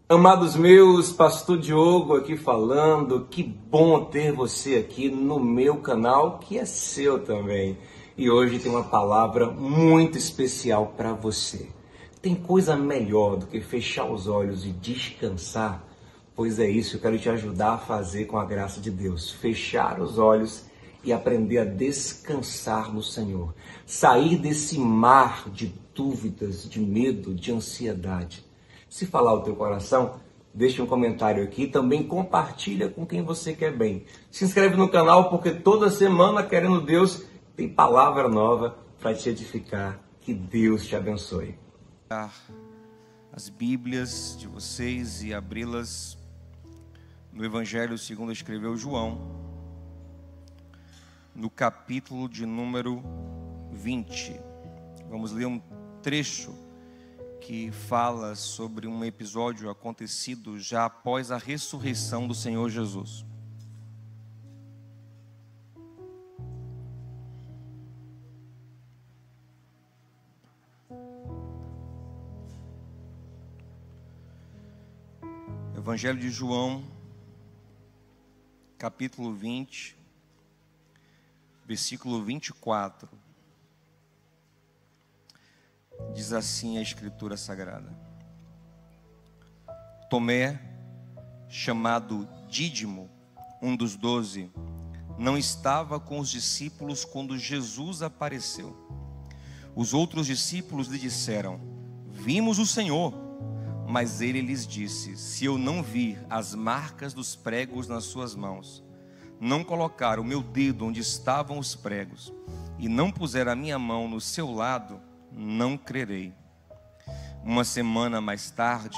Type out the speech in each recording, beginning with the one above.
Amados meus, Pastor Diogo aqui falando. Que bom ter você aqui no meu canal, que é seu também. E hoje tem uma palavra muito especial para você. Tem coisa melhor do que fechar os olhos e descansar? Pois é isso, eu quero te ajudar a fazer com a graça de Deus. Fechar os olhos e aprender a descansar no Senhor. Sair desse mar de dúvidas, de medo, de ansiedade. Se falar o teu coração, deixa um comentário aqui, também compartilha com quem você quer bem. Se inscreve no canal porque toda semana, querendo Deus, tem palavra nova para te edificar. Que Deus te abençoe. As Bíblias de vocês e abri-las no Evangelho segundo escreveu João, no capítulo de número 20. Vamos ler um trecho que fala sobre um episódio acontecido já após a ressurreição do Senhor Jesus. Evangelho de João, capítulo 20, versículo 24. Diz assim a Escritura Sagrada: Tomé, chamado Dídimo, um dos 12, não estava com os discípulos quando Jesus apareceu. Os outros discípulos lhe disseram: Vimos o Senhor. Mas ele lhes disse: Se eu não vir as marcas dos pregos nas suas mãos, não colocar o meu dedo onde estavam os pregos, e não puser a minha mão no seu lado, não crerei. Uma semana mais tarde,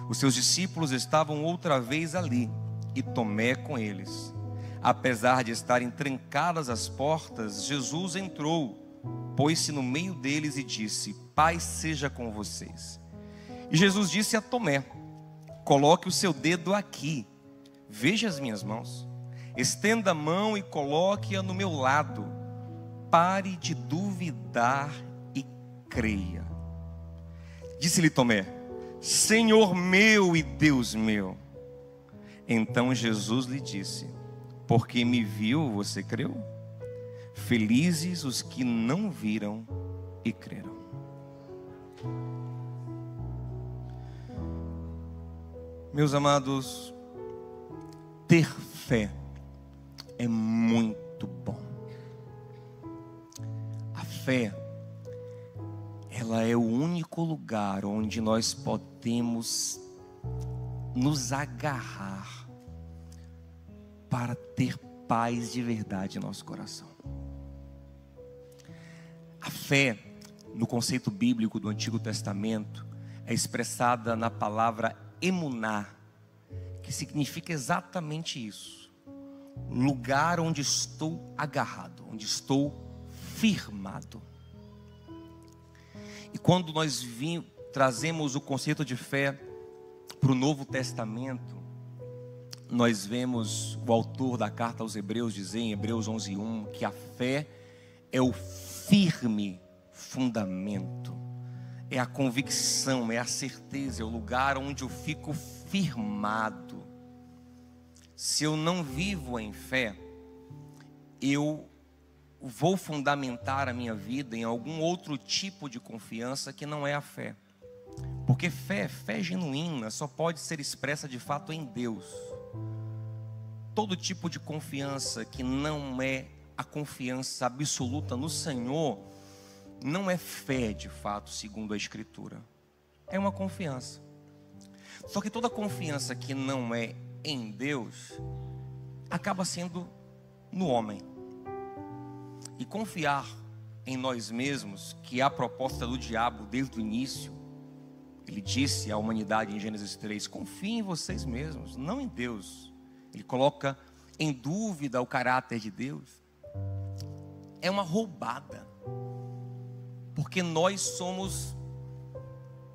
os seus discípulos estavam outra vez ali, e Tomé com eles. Apesar de estarem trancadas as portas, Jesus entrou, pôs-se no meio deles e disse: Paz seja com vocês. E Jesus disse a Tomé: Coloque o seu dedo aqui, veja as minhas mãos, estenda a mão e coloque-a no meu lado, pare de duvidar e creia. Disse-lhe Tomé: Senhor meu e Deus meu. Então Jesus lhe disse: Porque me viu, você creu? Felizes os que não viram e creram. Meus amados, ter fé é muito bom. A fé, ela é o único lugar onde nós podemos nos agarrar para ter paz de verdade em nosso coração. A fé, no conceito bíblico do Antigo Testamento, é expressada na palavra emuná, que significa exatamente isso: lugar onde estou agarrado, onde estou firmado. E quando nós trazemos o conceito de fé para o Novo Testamento, nós vemos o autor da carta aos Hebreus dizer em Hebreus 11:1 que a fé é o firme fundamento, é a convicção, é a certeza, é o lugar onde eu fico firmado. Se eu não vivo em fé, eu vou fundamentar a minha vida em algum outro tipo de confiança que não é a fé. Porque fé genuína, só pode ser expressa de fato em Deus. Todo tipo de confiança que não é a confiança absoluta no Senhor, não é fé de fato, segundo a Escritura. É uma confiança. Só que toda confiança que não é em Deus acaba sendo no homem. E confiar em nós mesmos, que é a proposta do diabo desde o início. Ele disse à humanidade em Gênesis 3: confiem em vocês mesmos, não em Deus. Ele coloca em dúvida o caráter de Deus. É uma roubada. Porque nós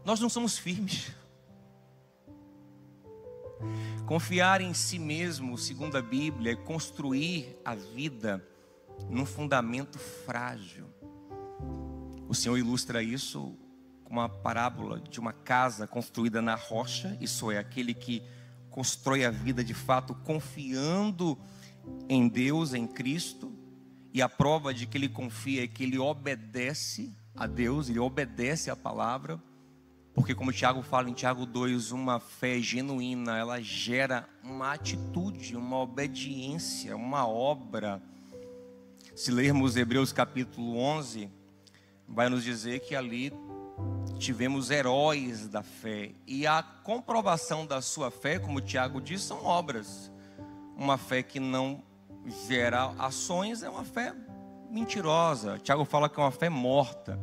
não somos firmes. Confiar em si mesmo, segundo a Bíblia, é construir a vida num fundamento frágil. O Senhor ilustra isso como a parábola de uma casa construída na rocha, isso é, aquele que constrói a vida de fato confiando em Deus, em Cristo, e a prova de que ele confia é que ele obedece a Deus, ele obedece a palavra, porque como Tiago fala em Tiago 2, uma fé genuína, ela gera uma atitude, uma obediência, uma obra. Se lermos Hebreus capítulo 11, vai nos dizer que ali tivemos heróis da fé, e a comprovação da sua fé, como Tiago diz, são obras. Uma fé que não gera ações é uma fé mentirosa. Tiago fala que é uma fé morta,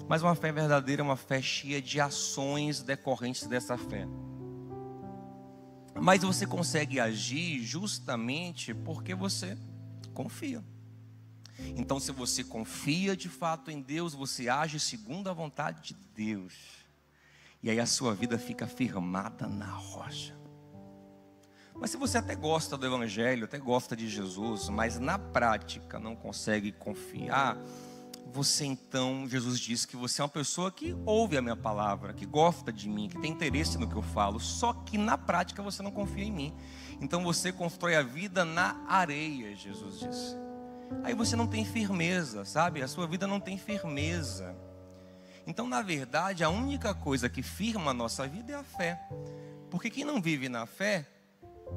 mas uma fé verdadeira é uma fé cheia de ações decorrentes dessa fé. Mas você consegue agir justamente porque você confia. Então, se você confia de fato em Deus, você age segundo a vontade de Deus, e aí a sua vida fica firmada na rocha. Mas se você até gosta do Evangelho, até gosta de Jesus, mas na prática não consegue confiar, você então, Jesus diz que você é uma pessoa que ouve a minha palavra, que gosta de mim, que tem interesse no que eu falo, só que na prática você não confia em mim. Então você constrói a vida na areia, Jesus disse. Aí você não tem firmeza, sabe? A sua vida não tem firmeza. Então, na verdade, a única coisa que firma a nossa vida é a fé. Porque quem não vive na fé,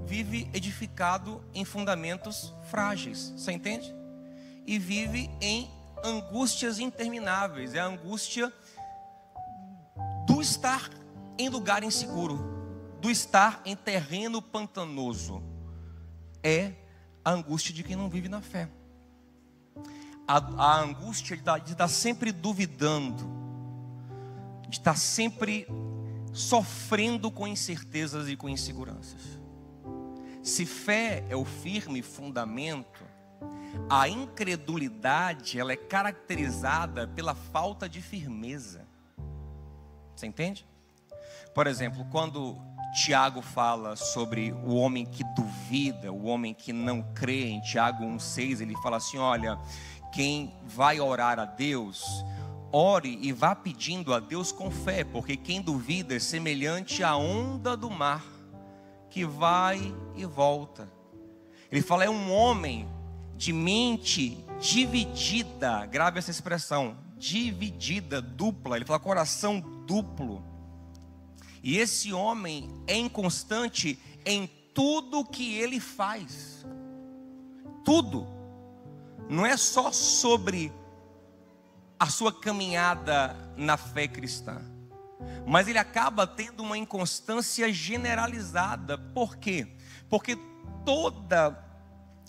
vive edificado em fundamentos frágeis, você entende? E vive em angústias intermináveis. É a angústia do estar em lugar inseguro, do estar em terreno pantanoso. É a angústia de quem não vive na fé. A angústia de estar sempre duvidando, de estar sempre sofrendo com incertezas e com inseguranças. Se fé é o firme fundamento, a incredulidade, ela é caracterizada pela falta de firmeza. Você entende? Por exemplo, quando Tiago fala sobre o homem que duvida, o homem que não crê, em Tiago 1,6, ele fala assim: olha, quem vai orar a Deus, ore e vá pedindo a Deus com fé, porque quem duvida é semelhante à onda do mar, que vai e volta. Ele fala, é um homem de mente dividida, grave essa expressão, dividida, dupla. Ele fala coração duplo. E esse homem é inconstante em tudo que ele faz. Tudo. Não é só sobre a sua caminhada na fé cristã, mas ele acaba tendo uma inconstância generalizada. Por quê? Porque toda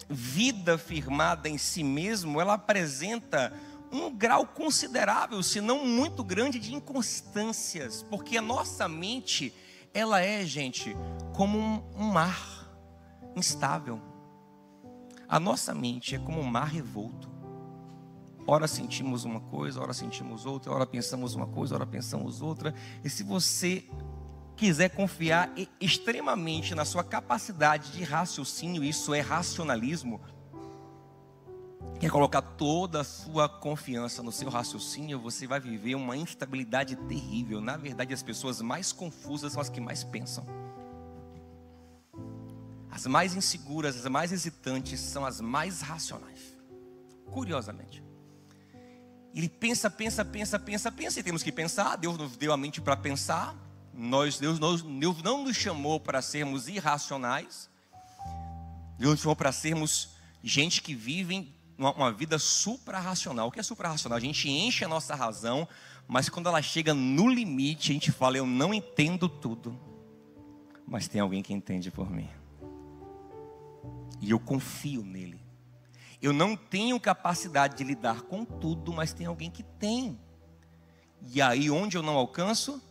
vida firmada em si mesmo, ela apresenta um grau considerável, se não muito grande, de inconstâncias. Porque a nossa mente, ela é, gente, como um mar instável. A nossa mente é como um mar revolto. Ora sentimos uma coisa, ora sentimos outra, ora pensamos uma coisa, ora pensamos outra. E se você quiser confiar extremamente na sua capacidade de raciocínio, isso é racionalismo, quer colocar toda a sua confiança no seu raciocínio, você vai viver uma instabilidade terrível. Na verdade, as pessoas mais confusas são as que mais pensam. As mais inseguras, as mais hesitantes são as mais racionais. Curiosamente. Ele pensa, e temos que pensar. Deus nos deu a mente para pensar. Deus não nos chamou para sermos irracionais. Deus nos chamou para sermos gente que vive uma vida supra-racional. O que é supra-racional? A gente enche a nossa razão, mas quando ela chega no limite, a gente fala, eu não entendo tudo, mas tem alguém que entende por mim. E eu confio nele. Eu não tenho capacidade de lidar com tudo, mas tem alguém que tem. E aí onde eu não alcanço,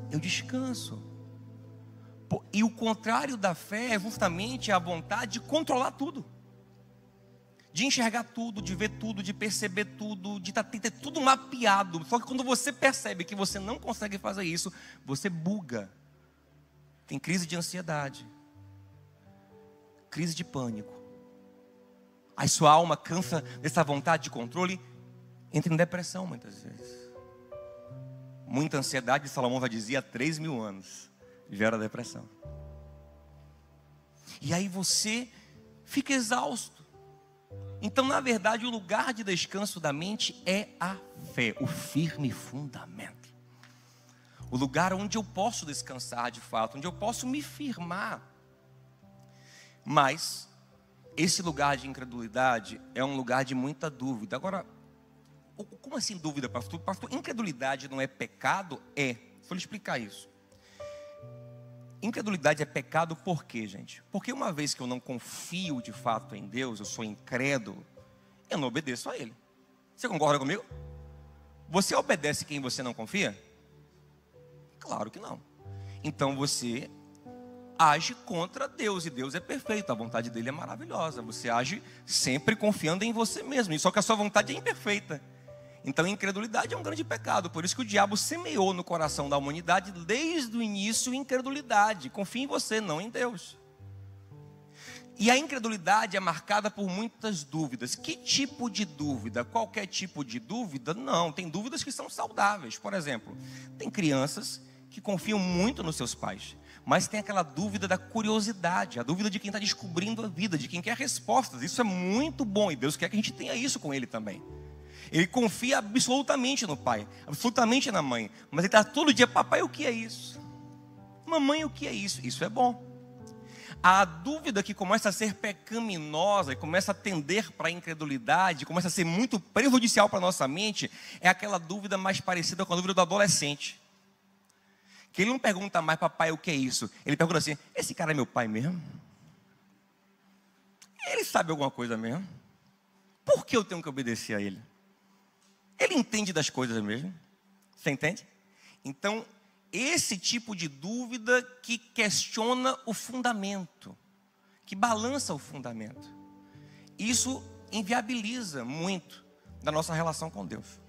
eu descanso. E o contrário da fé é justamente a vontade de controlar tudo, de enxergar tudo, de ver tudo, de perceber tudo, de ter tudo mapeado. Só que quando você percebe que você não consegue fazer isso, você buga. Tem crise de ansiedade, crise de pânico. Aí sua alma cansa dessa vontade de controle, entra em depressão muitas vezes. Muita ansiedade, Salomão já dizia, há 3.000 anos gera depressão. E aí você fica exausto. Então, na verdade, o lugar de descanso da mente é a fé, o firme fundamento. O lugar onde eu posso descansar de fato, onde eu posso me firmar. Mas esse lugar de incredulidade é um lugar de muita dúvida. Agora, como assim dúvida, pastor? Pastor, incredulidade não é pecado? É. Vou lhe explicar isso. Incredulidade é pecado por quê, gente? Porque uma vez que eu não confio de fato em Deus, eu sou incrédulo, eu não obedeço a Ele. Você concorda comigo? Você obedece quem você não confia? Claro que não. Então você age contra Deus, e Deus é perfeito, a vontade dele é maravilhosa. Você age sempre confiando em você mesmo, só que a sua vontade é imperfeita. Então a incredulidade é um grande pecado. Por isso que o diabo semeou no coração da humanidade desde o início incredulidade. Confie em você, não em Deus. E a incredulidade é marcada por muitas dúvidas. Que tipo de dúvida? Qualquer tipo de dúvida? Não, tem dúvidas que são saudáveis. Por exemplo, tem crianças que confiam muito nos seus pais, mas tem aquela dúvida da curiosidade, a dúvida de quem está descobrindo a vida, de quem quer respostas. Isso é muito bom e Deus quer que a gente tenha isso com Ele também. Ele confia absolutamente no pai, absolutamente na mãe, mas ele está todo dia: papai, o que é isso? Mamãe, o que é isso? Isso é bom. A dúvida que começa a ser pecaminosa e começa a tender para a incredulidade, começa a ser muito prejudicial para a nossa mente, é aquela dúvida mais parecida com a dúvida do adolescente. Que ele não pergunta mais: papai, o que é isso? Ele pergunta assim: esse cara é meu pai mesmo? Ele sabe alguma coisa mesmo? Por que eu tenho que obedecer a ele? Ele entende das coisas mesmo? Você entende? Então, esse tipo de dúvida que questiona o fundamento, que balança o fundamento, isso inviabiliza muito da nossa relação com Deus.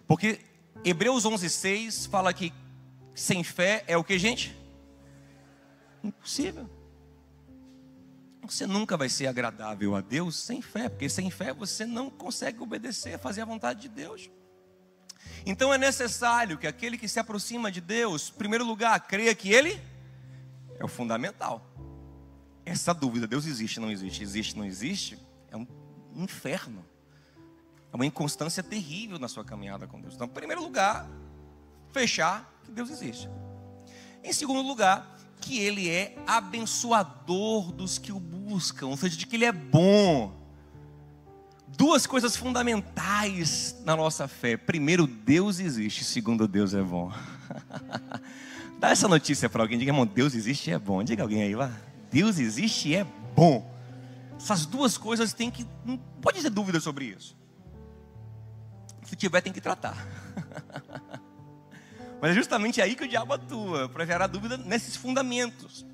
Porque Hebreus 11:6 fala que sem fé é o que, gente? Impossível. Você nunca vai ser agradável a Deus sem fé, porque sem fé você não consegue obedecer, fazer a vontade de Deus. Então é necessário que aquele que se aproxima de Deus, em primeiro lugar, creia que Ele é o fundamental. Essa dúvida: Deus existe, não existe, existe, não existe, é um inferno. É uma inconstância terrível na sua caminhada com Deus. Então, em primeiro lugar, fechar que Deus existe. Em segundo lugar, que Ele é abençoador dos que o buscam, ou seja, de que Ele é bom. Duas coisas fundamentais na nossa fé: primeiro, Deus existe; segundo, Deus é bom. Dá essa notícia para alguém, diga: irmão, Deus existe e é bom. Diga alguém aí, vá. Deus existe e é bom. Essas duas coisas tem que, não pode ter dúvida sobre isso. Se tiver, tem que tratar. Mas é justamente aí que o diabo atua, para gerar dúvida nesses fundamentos,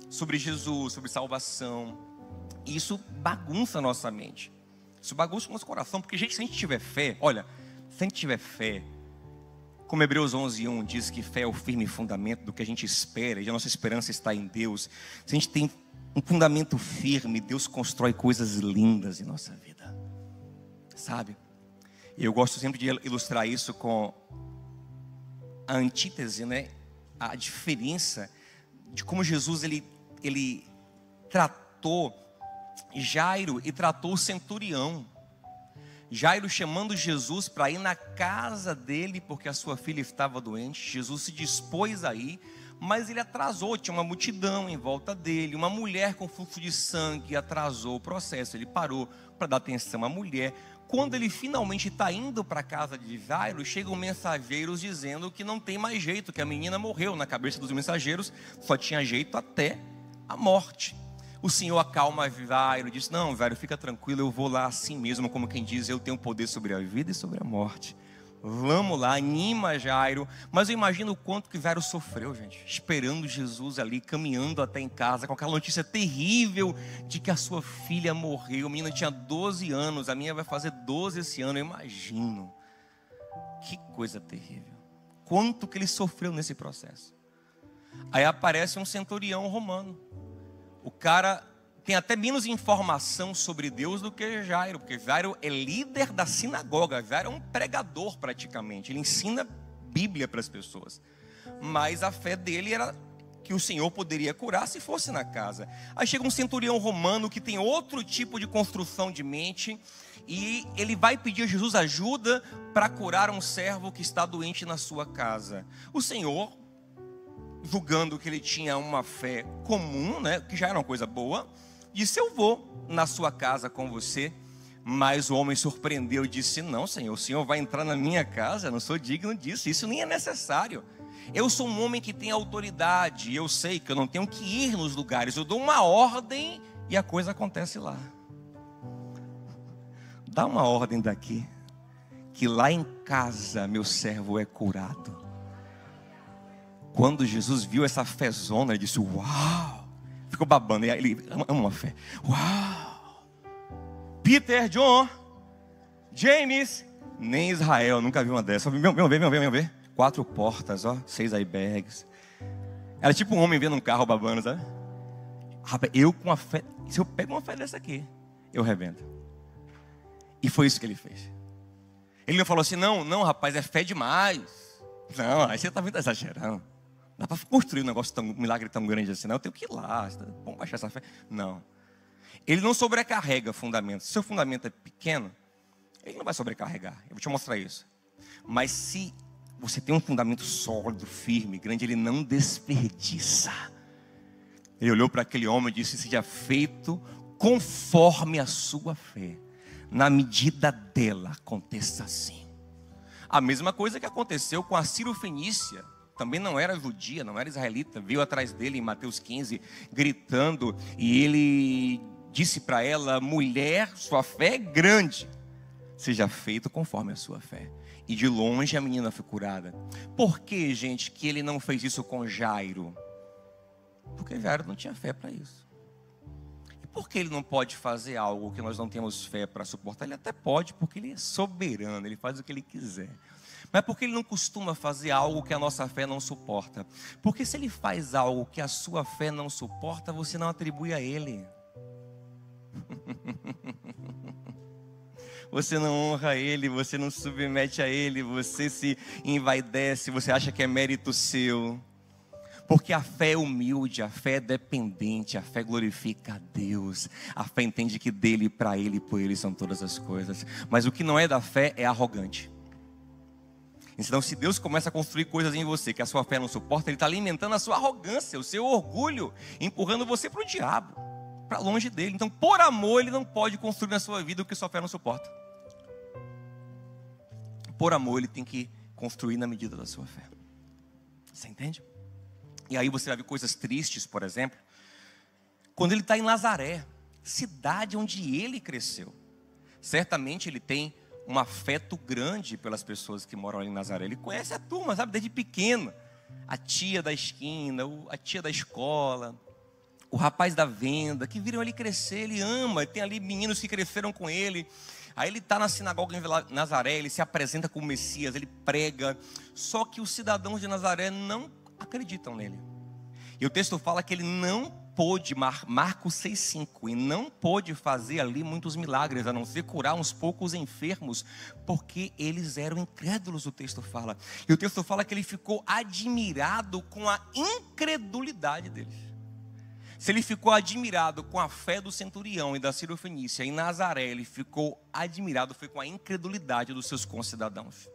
sobre Jesus, sobre salvação. E isso bagunça a nossa mente, isso bagunça o nosso coração, porque, gente, se a gente tiver fé, olha, se a gente tiver fé, como Hebreus 11:1 diz que fé é o firme fundamento do que a gente espera, e a nossa esperança está em Deus. Se a gente tem um fundamento firme, Deus constrói coisas lindas em nossa vida, sabe? Eu gosto sempre de ilustrar isso com a antítese, né? A diferença de como Jesus ele tratou Jairo e tratou o centurião. Jairo chamando Jesus para ir na casa dele porque a sua filha estava doente. Jesus se dispôs a ir, mas ele atrasou. Tinha uma multidão em volta dele, uma mulher com fluxo de sangue, atrasou o processo. Ele parou para dar atenção à mulher. Quando ele finalmente está indo para a casa de Jairo, chegam mensageiros dizendo que não tem mais jeito, que a menina morreu. Na cabeça dos mensageiros só tinha jeito até a morte. O Senhor acalma Jairo, diz: não, Jairo, fica tranquilo, eu vou lá assim mesmo, como quem diz, eu tenho poder sobre a vida e sobre a morte. Vamos lá, anima Jairo. Mas eu imagino o quanto que Jairo sofreu, gente, esperando Jesus ali, caminhando até em casa, com aquela notícia terrível de que a sua filha morreu. A menina tinha 12 anos, a minha vai fazer 12 esse ano, eu imagino. Que coisa terrível. Quanto que ele sofreu nesse processo. Aí aparece um centurião romano. O cara tem até menos informação sobre Deus do que Jairo, porque Jairo é líder da sinagoga. Jairo é um pregador praticamente, ele ensina Bíblia para as pessoas. Mas a fé dele era que o Senhor poderia curar se fosse na casa. Aí chega um centurião romano que tem outro tipo de construção de mente, e ele vai pedir a Jesus ajuda para curar um servo que está doente na sua casa. O Senhor, julgando que ele tinha uma fé comum, né, que já era uma coisa boa, disse: eu vou na sua casa com você. Mas o homem surpreendeu e disse: não, Senhor, o Senhor vai entrar na minha casa? Eu não sou digno disso, isso nem é necessário. Eu sou um homem que tem autoridade, eu sei que eu não tenho que ir nos lugares, eu dou uma ordem e a coisa acontece lá. Dá uma ordem daqui, que lá em casa meu servo é curado. Quando Jesus viu essa fezona, ele disse: uau! Ficou babando, ele ama a fé. Uau! Peter, John, James, nem Israel, nunca vi uma dessas. Vem ver. 4 portas, ó, 6 airbags. Era tipo um homem vendo um carro babando, sabe? Rapaz, eu com a fé, se eu pego uma fé dessa aqui, eu rebento. E foi isso que ele fez. Ele não falou assim: não, rapaz, é fé demais. Não, aí você está muito exagerando. Dá para construir um milagre tão grande assim, não. Eu tenho que ir lá, vamos baixar essa fé. Não. Ele não sobrecarrega fundamentos. Se seu fundamento é pequeno, ele não vai sobrecarregar. Eu vou te mostrar isso. Mas se você tem um fundamento sólido, firme, grande, ele não desperdiça. Ele olhou para aquele homem e disse: seja feito conforme a sua fé. Na medida dela, aconteça assim. A mesma coisa que aconteceu com a Cirofenícia. Também não era judia, não era israelita. Veio atrás dele em Mateus 15, gritando. E ele disse para ela: mulher, sua fé é grande. Seja feito conforme a sua fé. E de longe a menina foi curada. Por que, gente, que ele não fez isso com Jairo? Porque Jairo não tinha fé para isso. E por que ele não pode fazer algo que nós não temos fé para suportar? Ele até pode, porque ele é soberano, ele faz o que ele quiser. Mas porque ele não costuma fazer algo que a nossa fé não suporta? Porque se ele faz algo que a sua fé não suporta, você não atribui a ele. Você não honra ele, você não submete a ele, você se envaidece, você acha que é mérito seu. Porque a fé é humilde, a fé é dependente, a fé glorifica a Deus. A fé entende que dele, para ele e por ele são todas as coisas. Mas o que não é da fé é arrogante. Então, se Deus começa a construir coisas em você que a sua fé não suporta, ele está alimentando a sua arrogância, o seu orgulho, empurrando você para o diabo, para longe dele. Então, por amor, ele não pode construir na sua vida o que sua fé não suporta. Por amor, ele tem que construir na medida da sua fé. Você entende? E aí você vai ver coisas tristes, por exemplo, quando ele está em Nazaré, cidade onde ele cresceu. Certamente ele tem um afeto grande pelas pessoas que moram ali em Nazaré. Ele conhece a turma, sabe, desde pequeno. A tia da esquina, a tia da escola, o rapaz da venda, que viram ele crescer, ele ama. Tem ali meninos que cresceram com ele. Aí ele está na sinagoga em Nazaré, ele se apresenta como Messias, ele prega. Só que os cidadãos de Nazaré não acreditam nele. E o texto fala que ele não pôde, Marcos 6,5, e não pôde fazer ali muitos milagres, a não ser curar uns poucos enfermos, porque eles eram incrédulos, o texto fala. E o texto fala que ele ficou admirado com a incredulidade deles. Se ele ficou admirado com a fé do centurião e da Cirofenícia em Nazaré, ele ficou admirado, foi com a incredulidade dos seus concidadãos.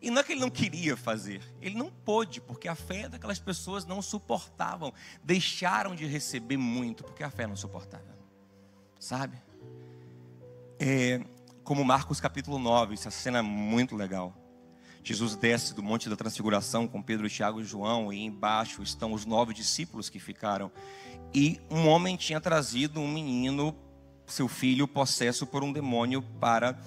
E não é que ele não queria fazer, ele não pôde, porque a fé daquelas pessoas não suportavam, deixaram de receber muito, porque a fé não suportava, sabe? Como Marcos capítulo 9, essa cena é muito legal. Jesus desce do Monte da Transfiguração com Pedro, Tiago e João, e embaixo estão os 9 discípulos que ficaram. E um homem tinha trazido um menino, seu filho, possesso por um demônio, para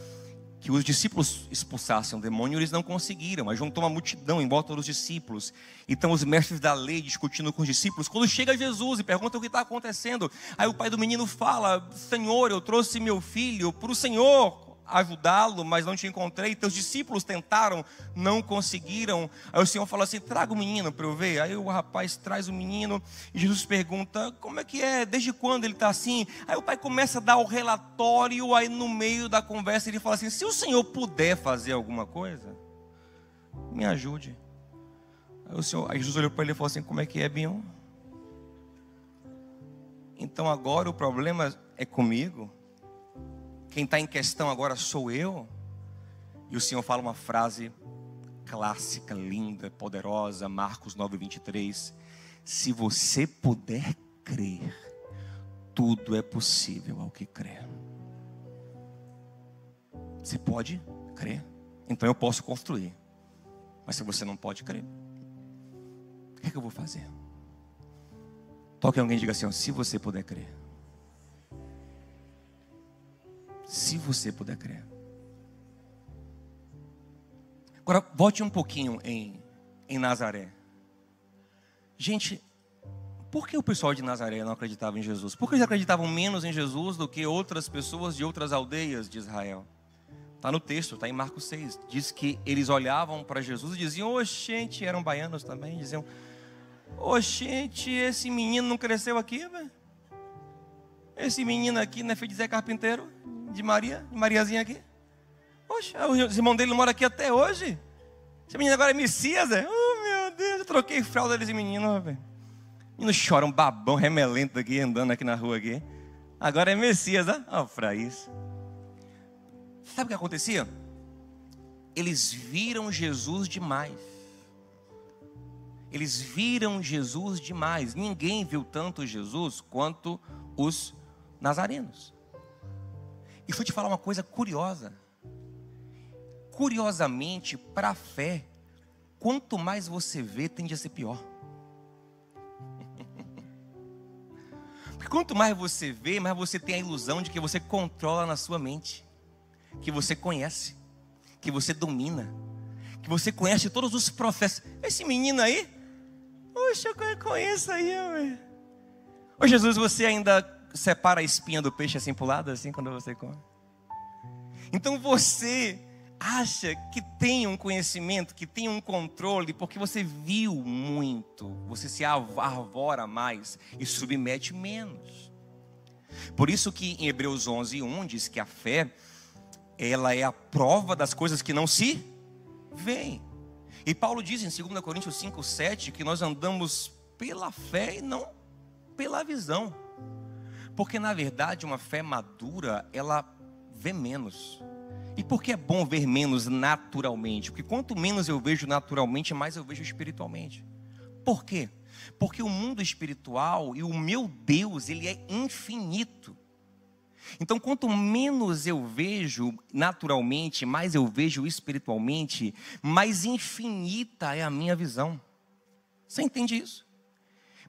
que os discípulos expulsassem o demônio. Eles não conseguiram, mas juntou uma multidão em volta dos discípulos. Então os mestres da lei discutindo com os discípulos. Quando chega Jesus e pergunta o que está acontecendo, aí o pai do menino fala: Senhor, eu trouxe meu filho para o Senhor ajudá-lo, mas não te encontrei. Teus discípulos tentaram, não conseguiram. Aí o Senhor fala assim: traga o menino para eu ver. Aí o rapaz traz o menino e Jesus pergunta: como é que é? Desde quando ele está assim? Aí o pai começa a dar o relatório. Aí no meio da conversa ele fala assim: se o Senhor puder fazer alguma coisa, me ajude. Aí Jesus olhou para ele e falou assim: como é que é, Bion? Então agora o problema é comigo? Quem está em questão agora sou eu? E o Senhor fala uma frase clássica, linda, poderosa, Marcos 9:23. Se você puder crer, tudo é possível ao que crê. Você pode crer, então eu posso construir. Mas se você não pode crer, o que é que eu vou fazer? Toque alguém e diga assim: ó, se você puder crer. Se você puder crer. Agora, volte um pouquinho em Nazaré. Gente, por que o pessoal de Nazaré não acreditava em Jesus? Por que eles acreditavam menos em Jesus do que outras pessoas de outras aldeias de Israel? Está no texto, está em Marcos 6. Diz que eles olhavam para Jesus e diziam: oxente, eram baianos também, diziam: oxente, esse menino não cresceu aqui, velho? Esse menino aqui não é filho de Zé Carpinteiro? De Mariazinha aqui? Oxe, os irmãos dele não moram aqui até hoje? Esse menino agora é Messias, é? Oh, meu Deus, eu troquei fralda desse menino, velho. Menino chora, um babão remelento aqui, andando aqui na rua aqui. Agora é Messias, né? Ó, pra isso. Sabe o que acontecia? Eles viram Jesus demais. Eles viram Jesus demais. Ninguém viu tanto Jesus quanto os nazarenos. E vou te falar uma coisa curiosa. Curiosamente, para a fé, quanto mais você vê, tende a ser pior. Porque quanto mais você vê, mais você tem a ilusão de que você controla na sua mente, que você conhece, que você domina, que você conhece todos os processos. Esse menino aí, poxa, eu conheço aí, velho. Ô Jesus, você ainda separa a espinha do peixe assim pro lado, assim, quando você come? Então você acha que tem um conhecimento, que tem um controle, porque você viu muito, você se arvora mais e submete menos. Por isso que em Hebreus 11:1 diz que a fé, ela é a prova das coisas que não se veem. E Paulo diz em 2 Coríntios 5:7 que nós andamos pela fé e não pela visão. Porque na verdade uma fé madura, ela vê menos. E por que é bom ver menos naturalmente? Porque quanto menos eu vejo naturalmente, mais eu vejo espiritualmente. Por quê? Porque o mundo espiritual e o meu Deus, ele é infinito. Então quanto menos eu vejo naturalmente, mais eu vejo espiritualmente, mais infinita é a minha visão. Você entende isso?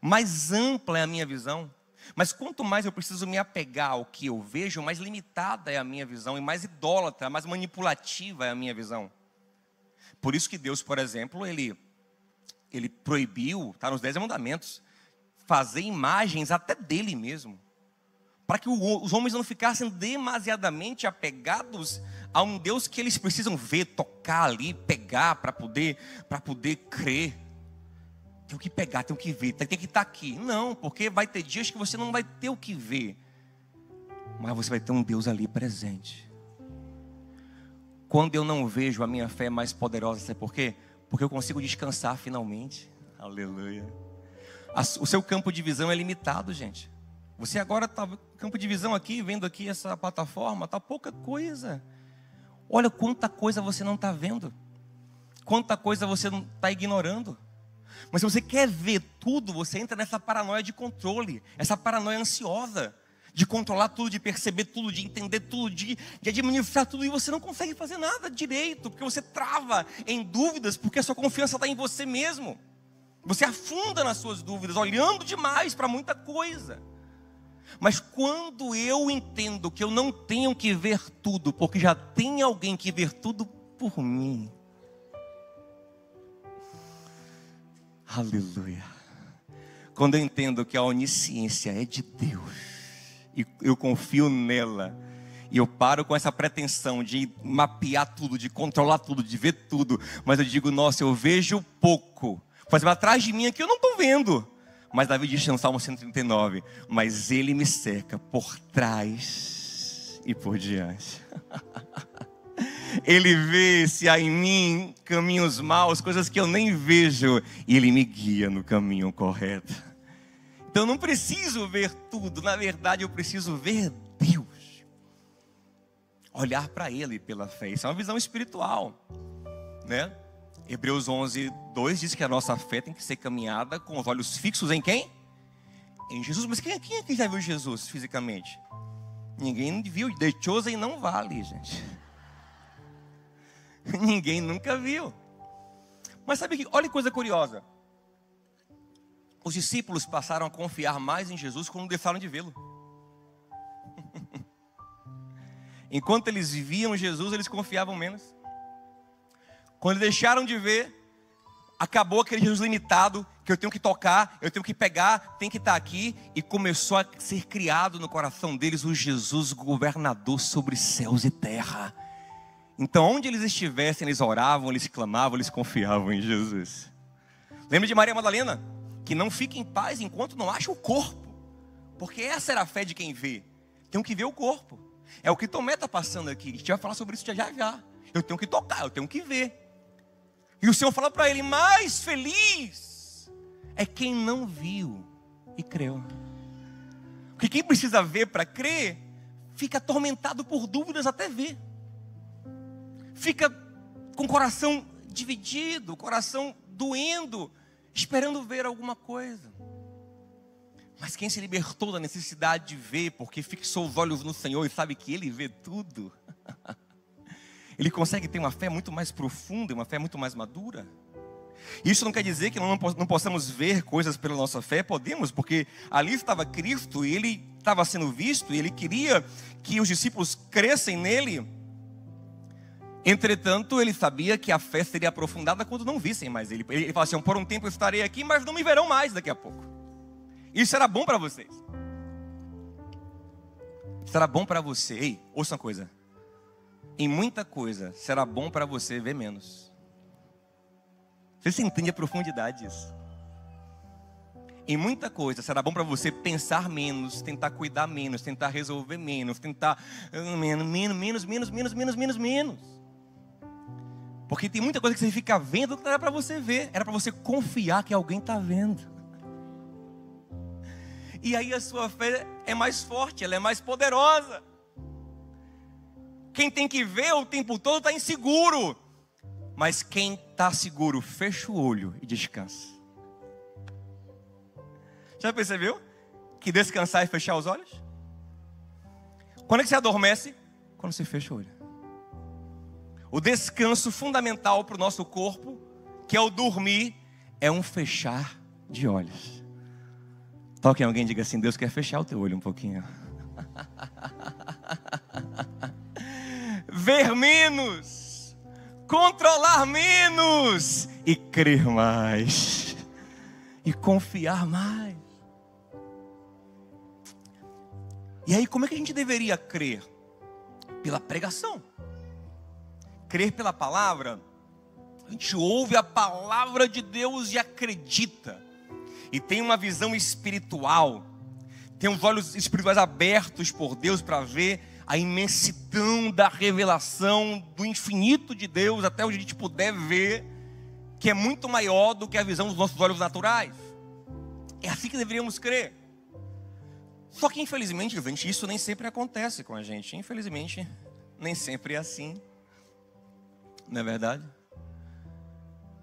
Mais ampla é a minha visão. Mas quanto mais eu preciso me apegar ao que eu vejo, mais limitada é a minha visão, e mais idólatra, mais manipulativa é a minha visão. Por isso que Deus, por exemplo, ele proibiu, está nos 10 mandamentos, fazer imagens até dele mesmo, para que os homens não ficassem demasiadamente apegados a um Deus que eles precisam ver, tocar ali, pegar para poder crer. Tem que pegar, tem que ver, tem que estar aqui. Não, porque vai ter dias que você não vai ter o que ver, mas você vai ter um Deus ali presente. Quando eu não vejo, a minha fé é mais poderosa, sabe por quê? Porque eu consigo descansar finalmente. Aleluia. O seu campo de visão é limitado, gente. Você agora está campo de visão aqui, vendo aqui essa plataforma, está pouca coisa. Olha quanta coisa você não está vendo, quanta coisa você não está ignorando. Mas se você quer ver tudo, você entra nessa paranoia de controle, essa paranoia ansiosa, de controlar tudo, de perceber tudo, de entender tudo, de administrar tudo, e você não consegue fazer nada direito, porque você trava em dúvidas, porque a sua confiança está em você mesmo. Você afunda nas suas dúvidas, olhando demais para muita coisa. Mas quando eu entendo que eu não tenho que ver tudo, porque já tem alguém que vê tudo por mim. Aleluia. Quando eu entendo que a onisciência é de Deus, e eu confio nela, e eu paro com essa pretensão de mapear tudo, de controlar tudo, de ver tudo, mas eu digo, nossa, eu vejo pouco, mas atrás de mim aqui eu não estou vendo. Mas Davi diz no Salmo 139, mas ele me cerca por trás e por diante. Ele vê se há em mim caminhos maus, coisas que eu nem vejo, e Ele me guia no caminho correto. Então eu não preciso ver tudo, na verdade eu preciso ver Deus. Olhar para Ele pela fé, isso é uma visão espiritual, né? Hebreus 11:2 diz que a nossa fé tem que ser caminhada com os olhos fixos em quem? Em Jesus. Mas quem aqui já viu Jesus fisicamente? Ninguém viu. The Chosen não vale, gente. Ninguém nunca viu. Mas sabe que, olha que coisa curiosa. Os discípulos passaram a confiar mais em Jesus quando deixaram de vê-lo. Enquanto eles viam Jesus, eles confiavam menos. Quando deixaram de ver, acabou aquele Jesus limitado, que eu tenho que tocar, eu tenho que pegar, tem que estar aqui. E começou a ser criado no coração deles o Jesus governador sobre céus e terra. Então onde eles estivessem, eles oravam, eles clamavam, eles confiavam em Jesus. Lembra de Maria Madalena? Que não fica em paz enquanto não acha o corpo. Porque essa era a fé de quem vê. Tem que ver o corpo. É o que Tomé está passando aqui. A gente vai falar sobre isso já já. Eu tenho que tocar, eu tenho que ver. E o Senhor fala para ele, mais feliz é quem não viu e creu. Porque quem precisa ver para crer, fica atormentado por dúvidas até ver. Fica com o coração dividido, o coração doendo, esperando ver alguma coisa. Mas quem se libertou da necessidade de ver, porque fixou os olhos no Senhor e sabe que Ele vê tudo, ele consegue ter uma fé muito mais profunda, uma fé muito mais madura. Isso não quer dizer que não possamos ver coisas pela nossa fé. Podemos, porque ali estava Cristo e Ele estava sendo visto e Ele queria que os discípulos crescem nele. Entretanto, Ele sabia que a fé seria aprofundada quando não vissem mais Ele. Ele fala assim, por um tempo eu estarei aqui, mas não me verão mais daqui a pouco. Isso era bom para vocês. Isso era bom para você. Ei, ouça uma coisa. Em muita coisa, será bom para você ver menos. Você entende a profundidade disso? Em muita coisa, será bom para você pensar menos, tentar cuidar menos, tentar resolver menos, tentar menos. Porque tem muita coisa que você fica vendo que não era para você ver, era para você confiar que alguém está vendo. E aí a sua fé é mais forte, ela é mais poderosa. Quem tem que ver o tempo todo está inseguro. Mas quem está seguro, fecha o olho e descansa. Já percebeu? Que descansar é fechar os olhos? Quando é que você adormece? Quando você fecha o olho. O descanso fundamental para o nosso corpo, que é o dormir, é um fechar de olhos. Toque em alguém e diga assim, Deus quer fechar o teu olho um pouquinho. Ver menos, controlar menos e crer mais e confiar mais. E aí como é que a gente deveria crer? Pela pregação. Crer pela palavra. A gente ouve a palavra de Deus e acredita. E tem uma visão espiritual. Tem os olhos espirituais abertos por Deus para ver a imensidão da revelação do infinito de Deus, até onde a gente puder ver, que é muito maior do que a visão dos nossos olhos naturais. É assim que deveríamos crer. Só que infelizmente, gente, isso nem sempre acontece com a gente. Infelizmente, nem sempre é assim. Não é verdade?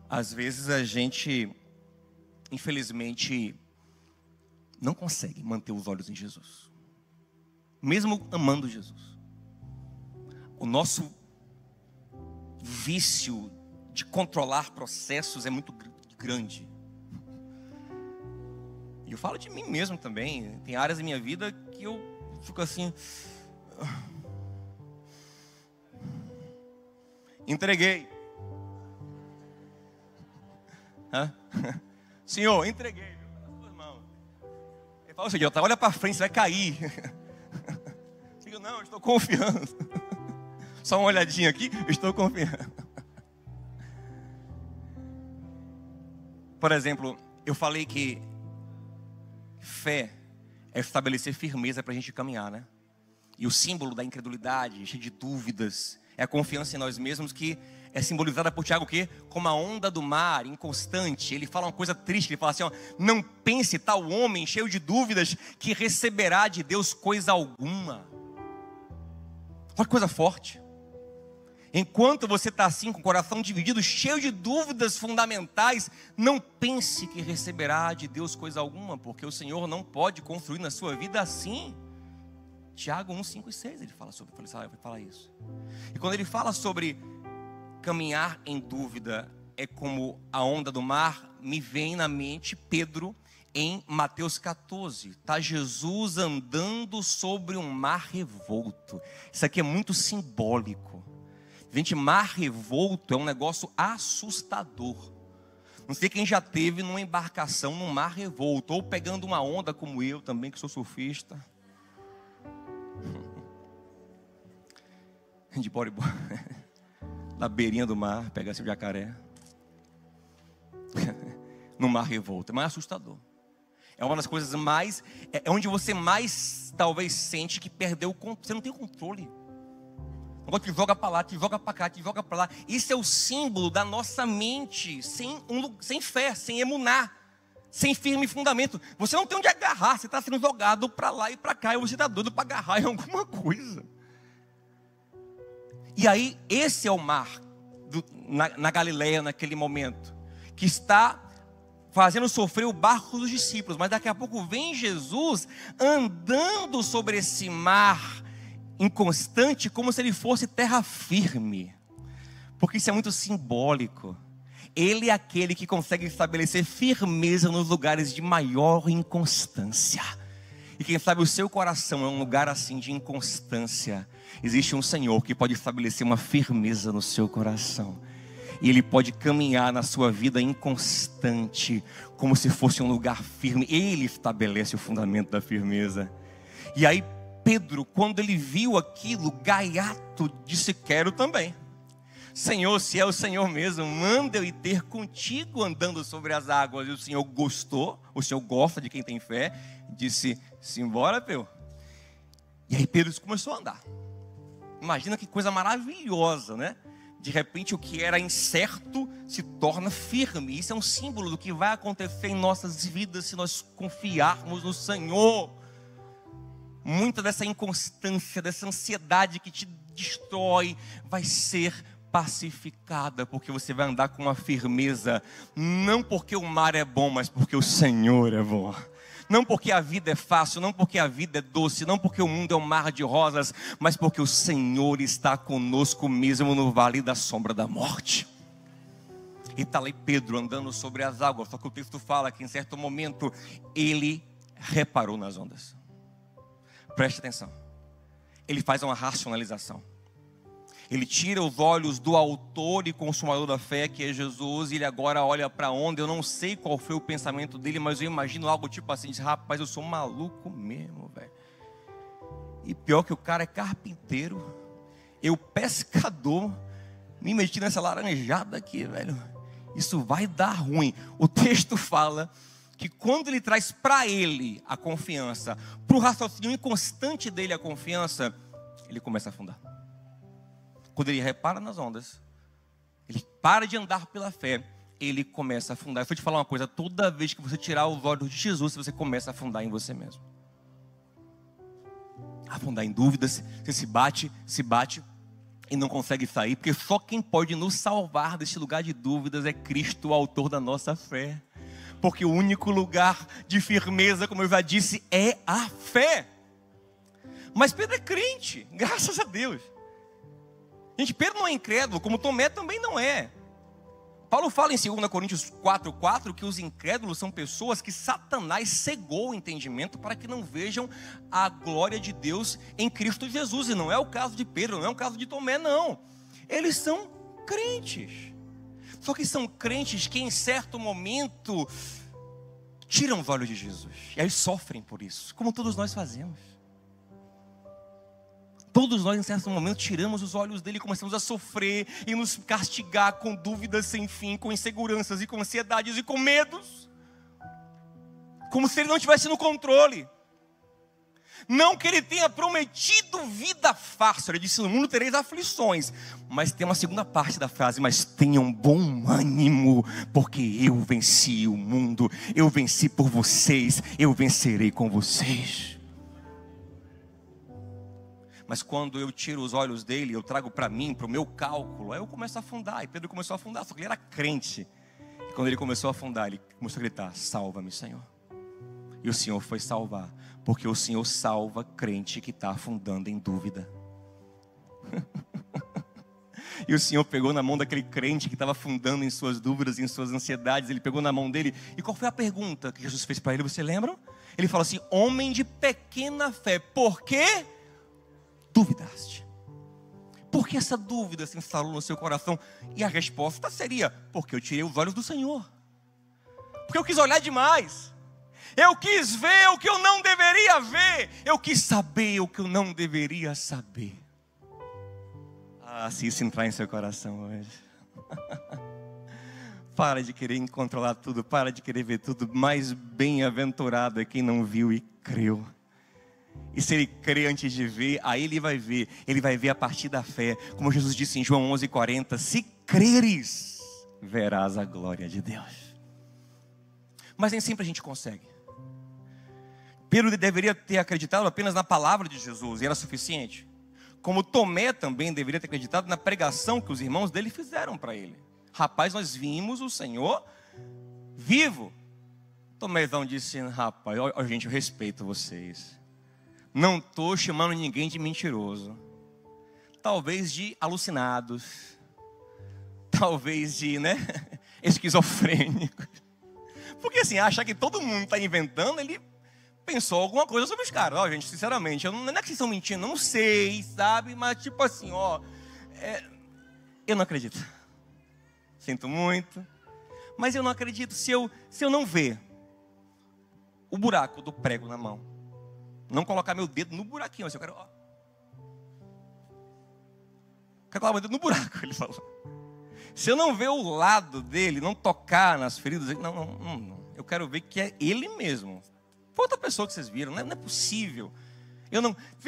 Às vezes a gente, infelizmente, não consegue manter os olhos em Jesus. Mesmo amando Jesus. O nosso vício de controlar processos é muito grande. E eu falo de mim mesmo também. Tem áreas da minha vida que eu fico assim... Entreguei. Senhor, entreguei. Viu? Nas suas mãos. Ele fala o seguinte, olha para frente, você vai cair. Eu digo, não, eu estou confiando. Só uma olhadinha aqui, eu estou confiando. Por exemplo, eu falei que fé é estabelecer firmeza para a gente caminhar, né? E o símbolo da incredulidade, cheio de dúvidas, É a confiança em nós mesmos que é simbolizada por Tiago o quê? Como a onda do mar, inconstante. Ele fala uma coisa triste, ele fala assim, ó, não pense tal homem cheio de dúvidas que receberá de Deus coisa alguma. Olha que coisa forte. Enquanto você está assim, com o coração dividido, cheio de dúvidas fundamentais, não pense que receberá de Deus coisa alguma, porque o Senhor não pode construir na sua vida assim. Tiago 1, 5 e 6, ele fala isso. E quando ele fala sobre caminhar em dúvida, é como a onda do mar, me vem na mente Pedro em Mateus 14. Está Jesus andando sobre um mar revolto. Isso aqui é muito simbólico. Gente, mar revolto é um negócio assustador. Não sei quem já teve numa embarcação no mar revolto, ou pegando uma onda como eu também, que sou surfista. De bodyboard. Na beirinha do mar, pegar seu jacaré. No mar revolto, é mais assustador. É uma das coisas mais, é onde você mais talvez sente que perdeu o controle. Você não tem o controle. Agora te joga para lá, te joga para cá, te joga para lá. Isso é o símbolo da nossa mente sem fé, sem emuná, sem firme fundamento. Você não tem onde agarrar, você está sendo jogado para lá e para cá, e você está doido para agarrar em alguma coisa. E aí, esse é o mar na Galileia naquele momento, que está fazendo sofrer o barco dos discípulos. Mas daqui a pouco vem Jesus andando sobre esse mar inconstante, como se ele fosse terra firme, porque isso é muito simbólico. Ele é aquele que consegue estabelecer firmeza nos lugares de maior inconstância. E quem sabe o seu coração é um lugar assim de inconstância. Existe um Senhor que pode estabelecer uma firmeza no seu coração. E Ele pode caminhar na sua vida inconstante, como se fosse um lugar firme. Ele estabelece o fundamento da firmeza. E aí Pedro, quando ele viu aquilo, gaiato, disse, quero também. Senhor, se é o Senhor mesmo, manda eu ir ter contigo andando sobre as águas. E o Senhor gostou, o Senhor gosta de quem tem fé, disse, simbora, Pedro. E aí Pedro começou a andar. Imagina que coisa maravilhosa, né? De repente o que era incerto se torna firme. Isso é um símbolo do que vai acontecer em nossas vidas se nós confiarmos no Senhor. Muita dessa inconstância, dessa ansiedade que te destrói, vai ser pacificada, porque você vai andar com uma firmeza, não porque o mar é bom, mas porque o Senhor é bom. Não porque a vida é fácil, não porque a vida é doce, não porque o mundo é um mar de rosas, mas porque o Senhor está conosco mesmo no vale da sombra da morte. E está lá Pedro andando sobre as águas, só que o texto fala que em certo momento ele reparou nas ondas. Preste atenção. Ele faz uma racionalização. Ele tira os olhos do autor e consumador da fé, que é Jesus, e ele agora olha para onde, eu não sei qual foi o pensamento dele, mas eu imagino algo tipo assim, diz, rapaz, eu sou maluco mesmo, velho. E pior que o cara é carpinteiro, eu pescador, me meti nessa laranjada aqui, velho. Isso vai dar ruim. O texto fala que quando ele traz para ele a confiança, para o raciocínio inconstante dele a confiança, ele começa a afundar. Quando ele repara nas ondas, ele para de andar pela fé, ele começa a afundar. Eu vou te falar uma coisa, toda vez que você tirar os olhos de Jesus, você começa a afundar em você mesmo. Afundar em dúvidas, você se bate e não consegue sair, porque só quem pode nos salvar desse lugar de dúvidas é Cristo, o autor da nossa fé. Porque o único lugar de firmeza, como eu já disse, é a fé. Mas Pedro é crente, graças a Deus. Gente, Pedro não é incrédulo, como Tomé também não é. Paulo fala em 2 Coríntios 4:4 que os incrédulos são pessoas que Satanás cegou o entendimento para que não vejam a glória de Deus em Cristo Jesus. E não é o caso de Pedro, não é o caso de Tomé, não. Eles são crentes. Só que são crentes que em certo momento tiram os olhos de Jesus. E aí sofrem por isso, como todos nós fazemos. Todos nós em certo momento tiramos os olhos dele e começamos a sofrer e nos castigar com dúvidas sem fim, com inseguranças e com ansiedades e com medos. Como se ele não estivesse no controle. Não que ele tenha prometido vida fácil. Ele disse: no mundo tereis aflições. Mas tem uma segunda parte da frase: mas tenham bom ânimo, porque eu venci o mundo. Eu venci por vocês. Eu vencerei com vocês. Mas quando eu tiro os olhos dele, eu trago para mim, para o meu cálculo, aí eu começo a afundar. E Pedro começou a afundar, só que ele era crente. E quando ele começou a afundar, ele começou a gritar: salva-me, Senhor. E o Senhor foi salvar, porque o Senhor salva crente que está afundando em dúvida. E o Senhor pegou na mão daquele crente que estava afundando em suas dúvidas, em suas ansiedades. Ele pegou na mão dele. E qual foi a pergunta que Jesus fez para ele? Você lembra? Ele falou assim: homem de pequena fé, por que duvidaste? Por que essa dúvida se instalou no seu coração? E a resposta seria: porque eu tirei os olhos do Senhor. Porque eu quis olhar demais. Eu quis ver o que eu não deveria ver. Eu quis saber o que eu não deveria saber. Ah, se isso entrar em seu coração hoje. Para de querer controlar tudo. Para de querer ver tudo. Mais bem-aventurado é quem não viu e creu. E se ele crê antes de ver, aí ele vai ver. Ele vai ver a partir da fé. Como Jesus disse em João 11:40. Se creres, verás a glória de Deus. Mas nem sempre a gente consegue. Pedro deveria ter acreditado apenas na palavra de Jesus, e era suficiente. Como Tomé também deveria ter acreditado na pregação que os irmãos dele fizeram para ele. Rapaz, nós vimos o Senhor vivo. Tomézão disse: rapaz, gente, eu respeito vocês. Não estou chamando ninguém de mentiroso. Talvez de alucinados. Talvez de, esquizofrênicos. Porque assim, achar que todo mundo está inventando, ele pensou alguma coisa sobre os caras. Gente, sinceramente, não é que vocês estão mentindo, não sei, sabe? Mas tipo assim, eu não acredito. Sinto muito. Mas eu não acredito se eu não ver o buraco do prego na mão. Não colocar meu dedo no buraquinho. Assim, eu quero colocar meu dedo no buraco, ele falou. Se eu não ver o lado dele, não tocar nas feridas, não. Eu quero ver que é ele mesmo. Foi outra pessoa que vocês viram, não é possível.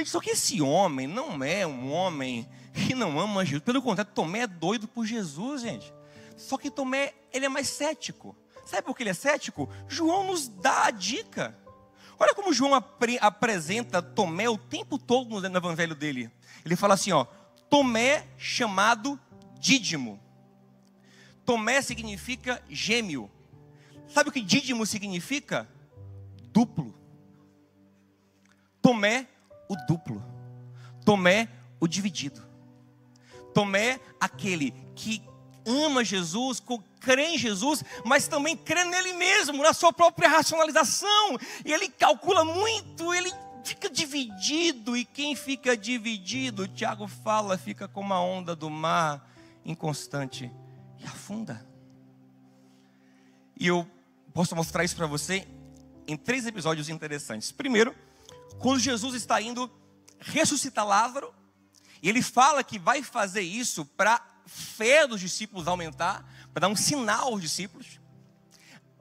Só que esse homem não é um homem que não ama Jesus. Pelo contrário, Tomé é doido por Jesus, gente. Só que Tomé, ele é mais cético. Sabe por que ele é cético? João nos dá a dica. Olha como João apresenta Tomé o tempo todo no evangelho dele. Ele fala assim, Tomé chamado Dídimo. Tomé significa gêmeo. Sabe o que Dídimo significa? Duplo. Tomé, o duplo. Tomé, o dividido. Tomé, aquele que ama Jesus, crê em Jesus, mas também crê nele mesmo, na sua própria racionalização. E ele calcula muito, ele fica dividido. E quem fica dividido, Tiago fala, fica como a onda do mar, inconstante e afunda. E eu posso mostrar isso para você em 3 episódios interessantes. Primeiro, quando Jesus está indo ressuscitar Lázaro, e ele fala que vai fazer isso para a fé dos discípulos aumentar, para dar um sinal aos discípulos.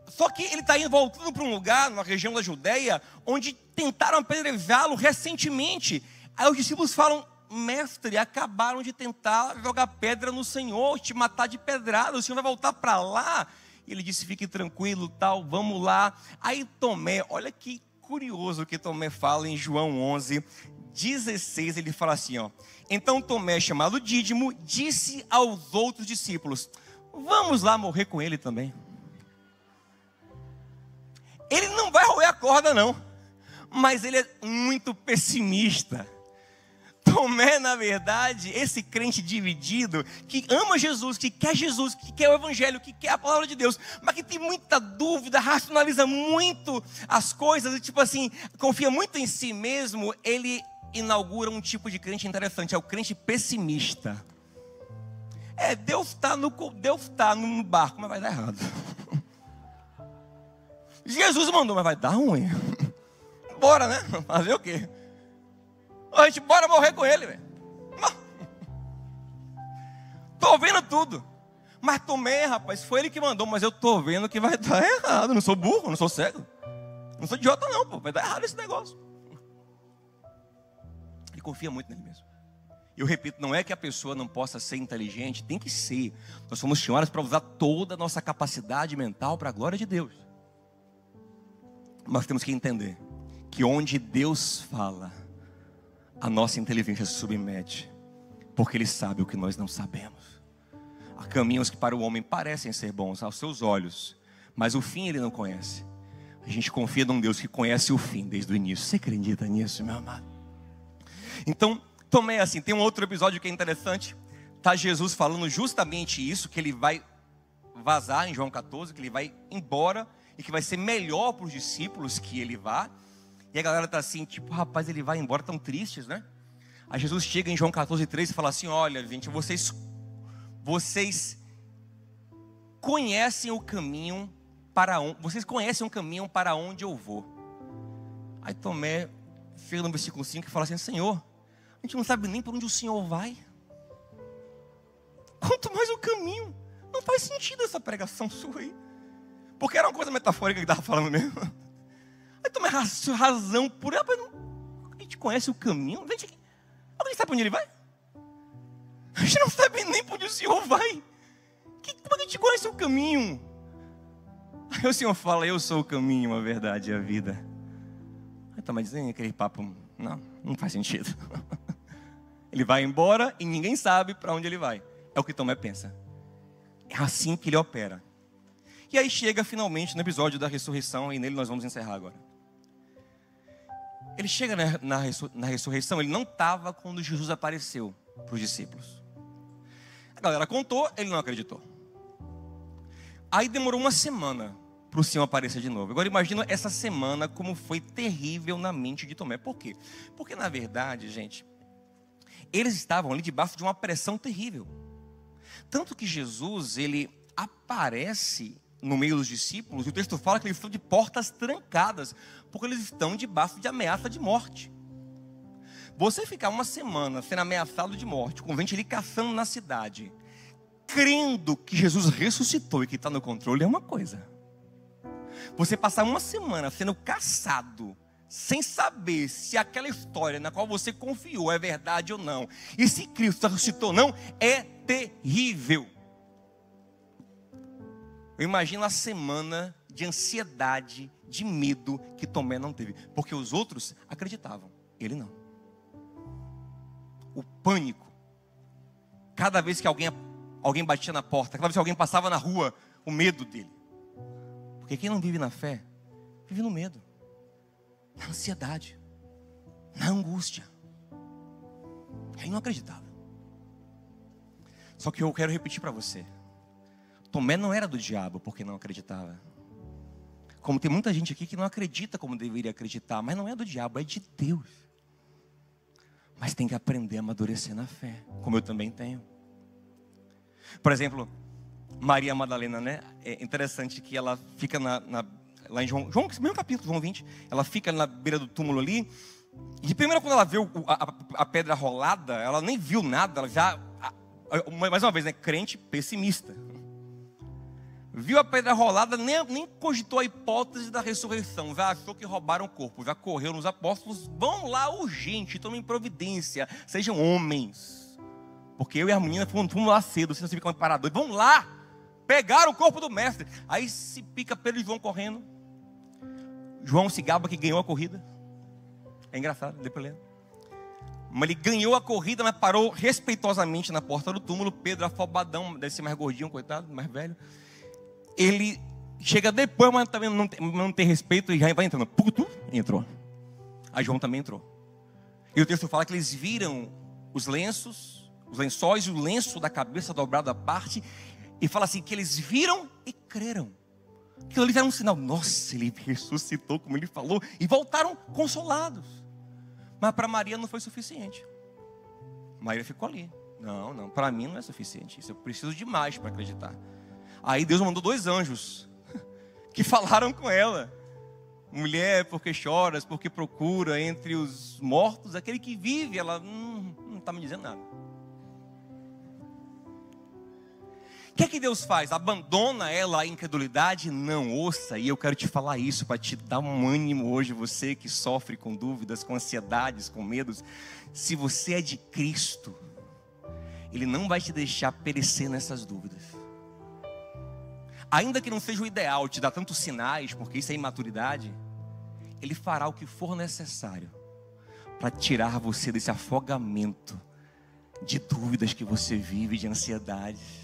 Só que ele está voltando para um lugar, numa região da Judeia, onde tentaram apedrejá-lo recentemente. Aí os discípulos falam: mestre, acabaram de tentar jogar pedra no Senhor, te matar de pedrada, o Senhor vai voltar para lá. E ele disse: fique tranquilo, tal, vamos lá. Aí Tomé, olha que curioso o que Tomé fala em João 11:16, ele fala assim, então Tomé, chamado Dídimo, disse aos outros discípulos: vamos lá morrer com ele também. Ele não vai roer a corda não, mas ele é muito pessimista. Tomé, na verdade, esse crente dividido, que ama Jesus, que quer o Evangelho, que quer a palavra de Deus, mas que tem muita dúvida, racionaliza muito as coisas, e tipo assim, confia muito em si mesmo, ele inaugura um tipo de crente interessante, é o crente pessimista. Deus está no barco, mas vai dar errado. Jesus mandou, mas vai dar ruim. Bora, né? Fazer o quê? A gente bora morrer com ele, velho. Tô vendo tudo. Mas Tomé, rapaz, foi ele que mandou, mas eu tô vendo que vai dar errado. Não sou burro, não sou cego. Não sou idiota não, pô. Vai dar errado esse negócio. confia muito nele mesmo. Eu repito, não é que a pessoa não possa ser inteligente, tem que ser. Nós somos chamados para usar toda a nossa capacidade mental para a glória de Deus. Mas temos que entender que onde Deus fala, a nossa inteligência se submete, porque Ele sabe o que nós não sabemos. Há caminhos que para o homem parecem ser bons aos seus olhos, mas o fim Ele não conhece. A gente confia num Deus que conhece o fim desde o início. Você acredita nisso, meu amado? Então, Tomé, assim, tem um outro episódio que é interessante. Está Jesus falando justamente isso, que Ele vai vazar em João 14, que Ele vai embora e que vai ser melhor para os discípulos que Ele vá. E a galera está assim, tipo, rapaz, Ele vai embora, tão tristes, né? Aí Jesus chega em João 14:3 e fala assim, olha, gente, vocês conhecem o caminho vocês conhecem o caminho para onde eu vou. Aí Tomé chega no versículo 5 e fala assim, Senhor, a gente não sabe nem para onde o Senhor vai. Quanto mais o caminho. Não faz sentido essa pregação sua aí. Porque era uma coisa metafórica que estava falando mesmo. Aí Tomé razão por ela. A gente conhece o caminho. Alguém sabe para onde ele vai? A gente não sabe nem para onde o Senhor vai. Como a gente conhece o caminho? Aí o Senhor fala, eu sou o caminho, a verdade e a vida. Aí Tomé diz, aquele papo, não faz sentido. Ele vai embora e ninguém sabe para onde ele vai. É o que Tomé pensa. É assim que ele opera. E aí chega finalmente no episódio da ressurreição, e nele nós vamos encerrar agora. Ele chega na ressurreição, ele não estava quando Jesus apareceu para os discípulos. A galera contou, ele não acreditou. Aí demorou uma semana para o Senhor aparecer de novo. Agora imagina essa semana como foi terrível na mente de Tomé. Por quê? Porque na verdade, gente, eles estavam ali debaixo de uma pressão terrível. Tanto que Jesus, ele aparece no meio dos discípulos, e o texto fala que eles estão de portas trancadas, porque eles estão debaixo de ameaça de morte. Você ficar uma semana sendo ameaçado de morte, com gente ali caçando na cidade, crendo que Jesus ressuscitou e que está no controle, é uma coisa. Você passar uma semana sendo caçado, sem saber se aquela história na qual você confiou é verdade ou não, e se Cristo ressuscitou ou não, é terrível. Eu imagino a semana de ansiedade, de medo que Tomé não teve, porque os outros acreditavam, ele não. O pânico, cada vez que alguém batia na porta, cada vez que alguém passava na rua, o medo dele. Porque quem não vive na fé, vive no medo, na ansiedade, na angústia. Ele não acreditava. Só que eu quero repetir para você, Tomé não era do diabo porque não acreditava. Como tem muita gente aqui que não acredita como deveria acreditar, mas não é do diabo, é de Deus. Mas tem que aprender a amadurecer na fé, como eu também tenho. Por exemplo, Maria Madalena, né? É interessante que ela fica lá em João, mesmo capítulo, João 20, ela fica na beira do túmulo ali, e primeiro quando ela vê a pedra rolada, ela nem viu nada, ela já, mais uma vez, né? Crente pessimista. Viu a pedra rolada, nem cogitou a hipótese da ressurreição, já achou que roubaram o corpo, já correu nos apóstolos, vão lá urgente, tomem providência, sejam homens, porque eu e a menina fomos lá cedo, vocês não se ficam paradores, vão lá, pegaram o corpo do mestre. Aí se pica Pedro e João correndo, João se gaba que ganhou a corrida, é engraçado, depois lendo. Mas ele ganhou a corrida, mas parou respeitosamente na porta do túmulo. Pedro afobadão, deve ser mais gordinho, coitado, mais velho. Ele chega depois, mas também não tem respeito e já vai entrando. Puto, entrou. Aí João também entrou. E o texto fala que eles viram os lençóis e o lenço da cabeça dobrado à parte. E fala assim, que eles viram e creram. Aquilo ali era um sinal. Nossa, ele ressuscitou, como ele falou. E voltaram consolados. Mas para Maria não foi suficiente. Maria ficou ali. Não, para mim não é suficiente. Isso eu preciso de mais para acreditar. Aí Deus mandou 2 anjos que falaram com ela. Mulher, por que choras? Porque procura entre os mortos aquele que vive. Ela não está me dizendo nada. O que é que Deus faz? Abandona ela à incredulidade? Não, ouça, e eu quero te falar isso para te dar um ânimo hoje, você que sofre com dúvidas, com ansiedades, com medos. Se você é de Cristo, Ele não vai te deixar perecer nessas dúvidas. Ainda que não seja o ideal te dar tantos sinais, porque isso é imaturidade, Ele fará o que for necessário para tirar você desse afogamento de dúvidas que você vive, de ansiedade.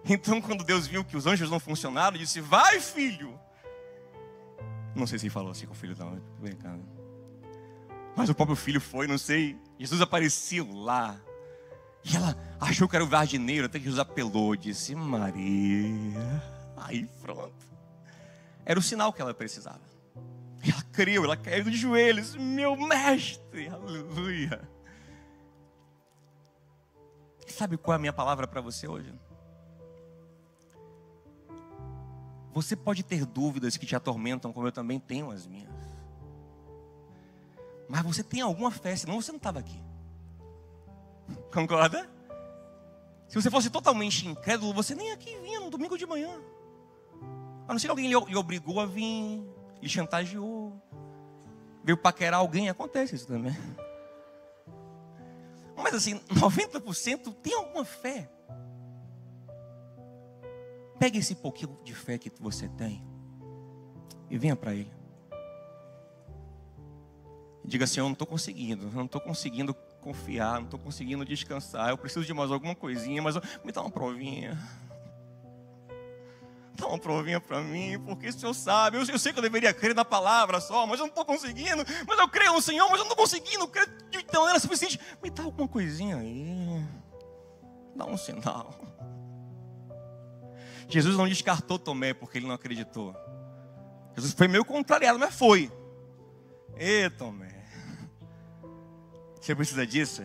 Então, quando Deus viu que os anjos não funcionaram, Ele disse: vai, filho. Não sei se Ele falou assim com o filho, não, mas o próprio filho foi, não sei. Jesus apareceu lá, e ela achou que era o jardineiro, até que Jesus apelou, disse: Maria. Aí pronto, era o sinal que ela precisava. E ela creu, ela caiu de joelhos: meu mestre, aleluia. Sabe qual é a minha palavra para você hoje? Você pode ter dúvidas que te atormentam, como eu também tenho as minhas. Mas você tem alguma fé, senão você não estava aqui. Concorda? Se você fosse totalmente incrédulo, você nem aqui vinha no domingo de manhã. A não ser que alguém lhe obrigou a vir, lhe chantageou, veio paquerar alguém, acontece isso também. Mas assim, 90% tem alguma fé. Pegue esse pouquinho de fé que você tem e venha para Ele. Diga assim: eu não estou conseguindo confiar, não estou conseguindo descansar, eu preciso de mais alguma coisinha, mas me dá uma provinha. Dá uma provinha para mim, porque o Senhor sabe, eu sei que eu deveria crer na palavra só, mas eu não estou conseguindo, mas eu creio no Senhor, mas eu não estou conseguindo crer de maneira suficiente. Me dá alguma coisinha aí, dá um sinal. Jesus não descartou Tomé porque ele não acreditou. Jesus foi meio contrariado, mas foi. Ê, Tomé, você precisa disso?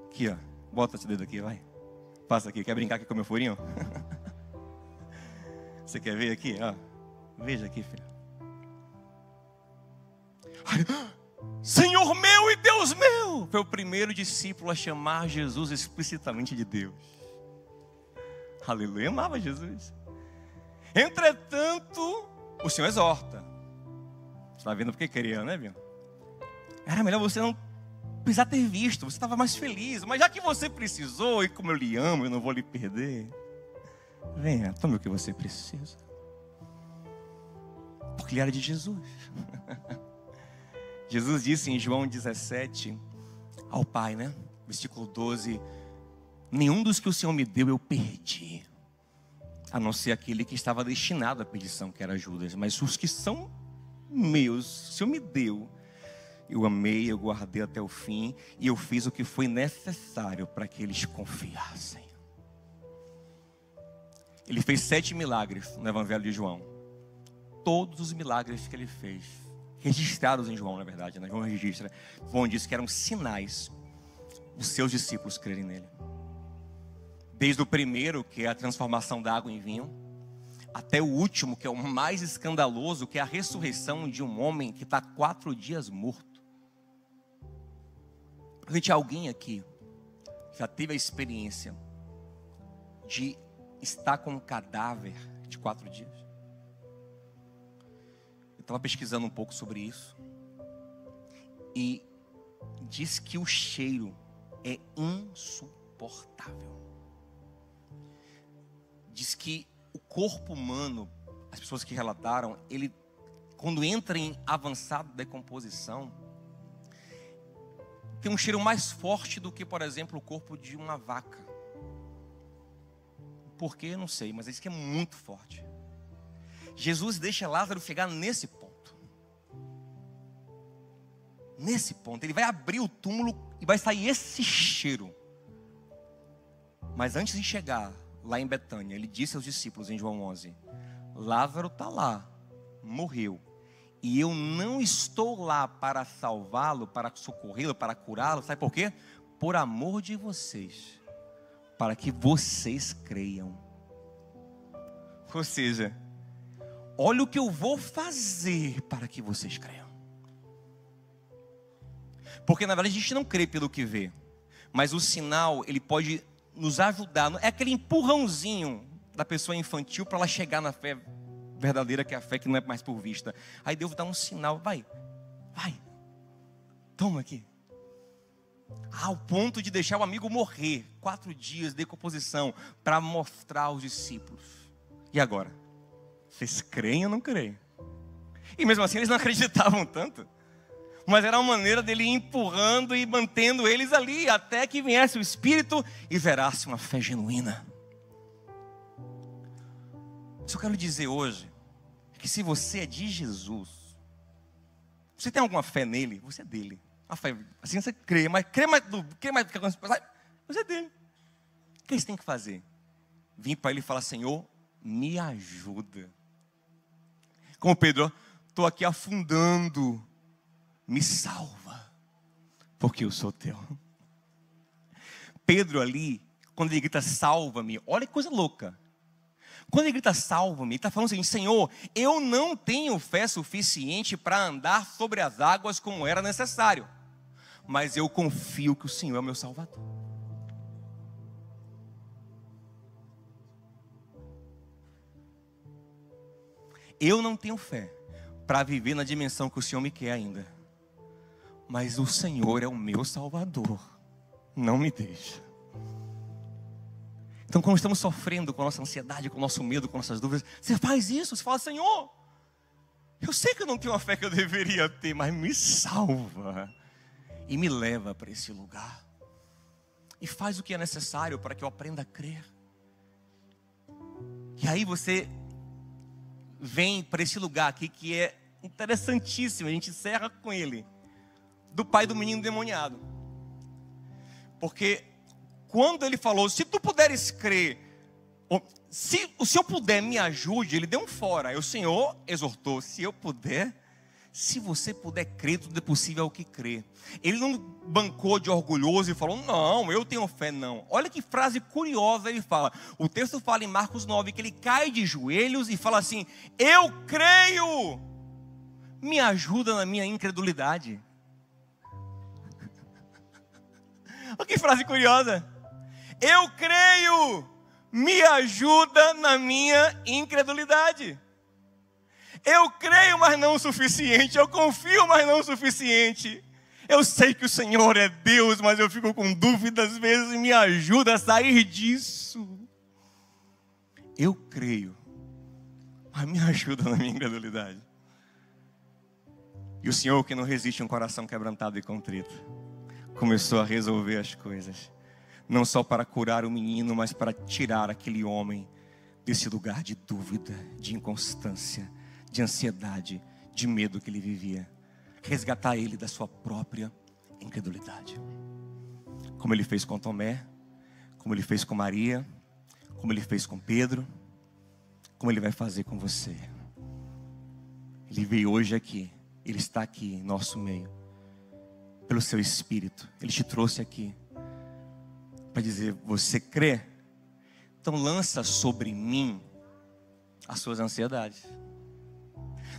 Aqui, ó, bota esse dedo aqui, vai. Passa aqui, quer brincar aqui com o meu furinho? Você quer ver aqui? Ó, veja aqui, filho. Senhor meu e Deus meu! Foi o primeiro discípulo a chamar Jesus explicitamente de Deus. Aleluia, amava Jesus. Entretanto, o Senhor exorta. Você está vendo porque queria, né, viu? Era melhor você não precisar ter visto, você estava mais feliz. Mas já que você precisou, e como eu lhe amo, eu não vou lhe perder. Venha, tome o que você precisa. Porque ele era de Jesus. Jesus disse em João 17 ao Pai, né? Versículo 12: nenhum dos que o Senhor me deu eu perdi, a não ser aquele que estava destinado à perdição, que era Judas. Mas os que são meus, o Senhor me deu, eu amei, eu guardei até o fim, e eu fiz o que foi necessário para que eles confiassem. Ele fez 7 milagres no Evangelho de João. Todos os milagres que ele fez, registrados em João, na verdade, né? João registra. João disse que eram sinais dos seus discípulos crerem nele. Desde o primeiro, que é a transformação da água em vinho, até o último, que é o mais escandaloso, que é a ressurreição de um homem que está 4 dias morto. Gente, alguém aqui já teve a experiência de estar com um cadáver de 4 dias? Eu estava pesquisando um pouco sobre isso e diz que o cheiro é insuportável. Diz que o corpo humano, as pessoas que relataram, ele, quando entra em avançada decomposição, tem um cheiro mais forte do que, por exemplo, o corpo de uma vaca. Por quê? Não sei, mas diz que é muito forte. Jesus deixa Lázaro chegar nesse ponto. Nesse ponto, ele vai abrir o túmulo e vai sair esse cheiro. Mas antes de chegar lá em Betânia, ele disse aos discípulos em João 11: Lázaro está lá, morreu, e eu não estou lá para salvá-lo, para socorrê-lo, para curá-lo. Sabe por quê? Por amor de vocês, para que vocês creiam. Ou seja, olha o que eu vou fazer para que vocês creiam. Porque na verdade a gente não crê pelo que vê, mas o sinal, ele pode nos ajudar. É aquele empurrãozinho da pessoa infantil para ela chegar na fé verdadeira, que é a fé que não é mais por vista. Aí Deus dá um sinal, vai, toma aqui. Ao ponto de deixar o amigo morrer, 4 dias de decomposição, para mostrar aos discípulos. E agora? Vocês creem ou não creem? E mesmo assim eles não acreditavam tanto. Mas era uma maneira dele ir empurrando e mantendo eles ali, até que viesse o Espírito e verasse uma fé genuína. Isso eu quero dizer hoje, é que se você é de Jesus, você tem alguma fé nele, você é dele. A fé, assim você crê mais você é dele. O que você tem que fazer? Vim para ele e falar: Senhor, me ajuda. Como Pedro, estou aqui afundando, me salva, porque eu sou teu. Pedro ali, quando ele grita salva-me, olha que coisa louca. Quando ele grita salva-me, ele está falando assim: Senhor, eu não tenho fé suficiente para andar sobre as águas como era necessário, mas eu confio que o Senhor é o meu Salvador. Eu não tenho fé para viver na dimensão que o Senhor me quer ainda, mas o Senhor é o meu Salvador, não me deixa. Então, quando estamos sofrendo com a nossa ansiedade, com o nosso medo, com nossas dúvidas, você faz isso, você fala: Senhor, eu sei que eu não tenho a fé que eu deveria ter, mas me salva e me leva para esse lugar e faz o que é necessário para que eu aprenda a crer. E aí você vem para esse lugar aqui que é interessantíssimo. A gente encerra com ele, do pai do menino endemoniado, porque quando ele falou: se tu puderes crer, se o Senhor puder, me ajude, ele deu um fora. Aí o Senhor exortou: se eu puder, se você puder crer, tudo é possível ao que crer. Ele não bancou de orgulhoso e falou: não, eu tenho fé, não. Olha que frase curiosa ele fala. O texto fala em Marcos 9 que ele cai de joelhos e fala assim: eu creio, me ajuda na minha incredulidade. Olha que frase curiosa. Eu creio, me ajuda na minha incredulidade. Eu creio, mas não o suficiente. Eu confio, mas não o suficiente. Eu sei que o Senhor é Deus, mas eu fico com dúvidas às vezes, e me ajuda a sair disso. Eu creio, mas me ajuda na minha incredulidade. E o Senhor, que não resiste a um coração quebrantado e contrito, começou a resolver as coisas. Não só para curar o menino, mas para tirar aquele homem desse lugar de dúvida, de inconstância, de ansiedade, de medo que ele vivia. Resgatar ele da sua própria incredulidade. Como ele fez com Tomé, como ele fez com Maria, como ele fez com Pedro, como ele vai fazer com você. Ele veio hoje aqui, ele está aqui em nosso meio, pelo seu Espírito. Ele te trouxe aqui para dizer: você crê? Então lança sobre mim as suas ansiedades.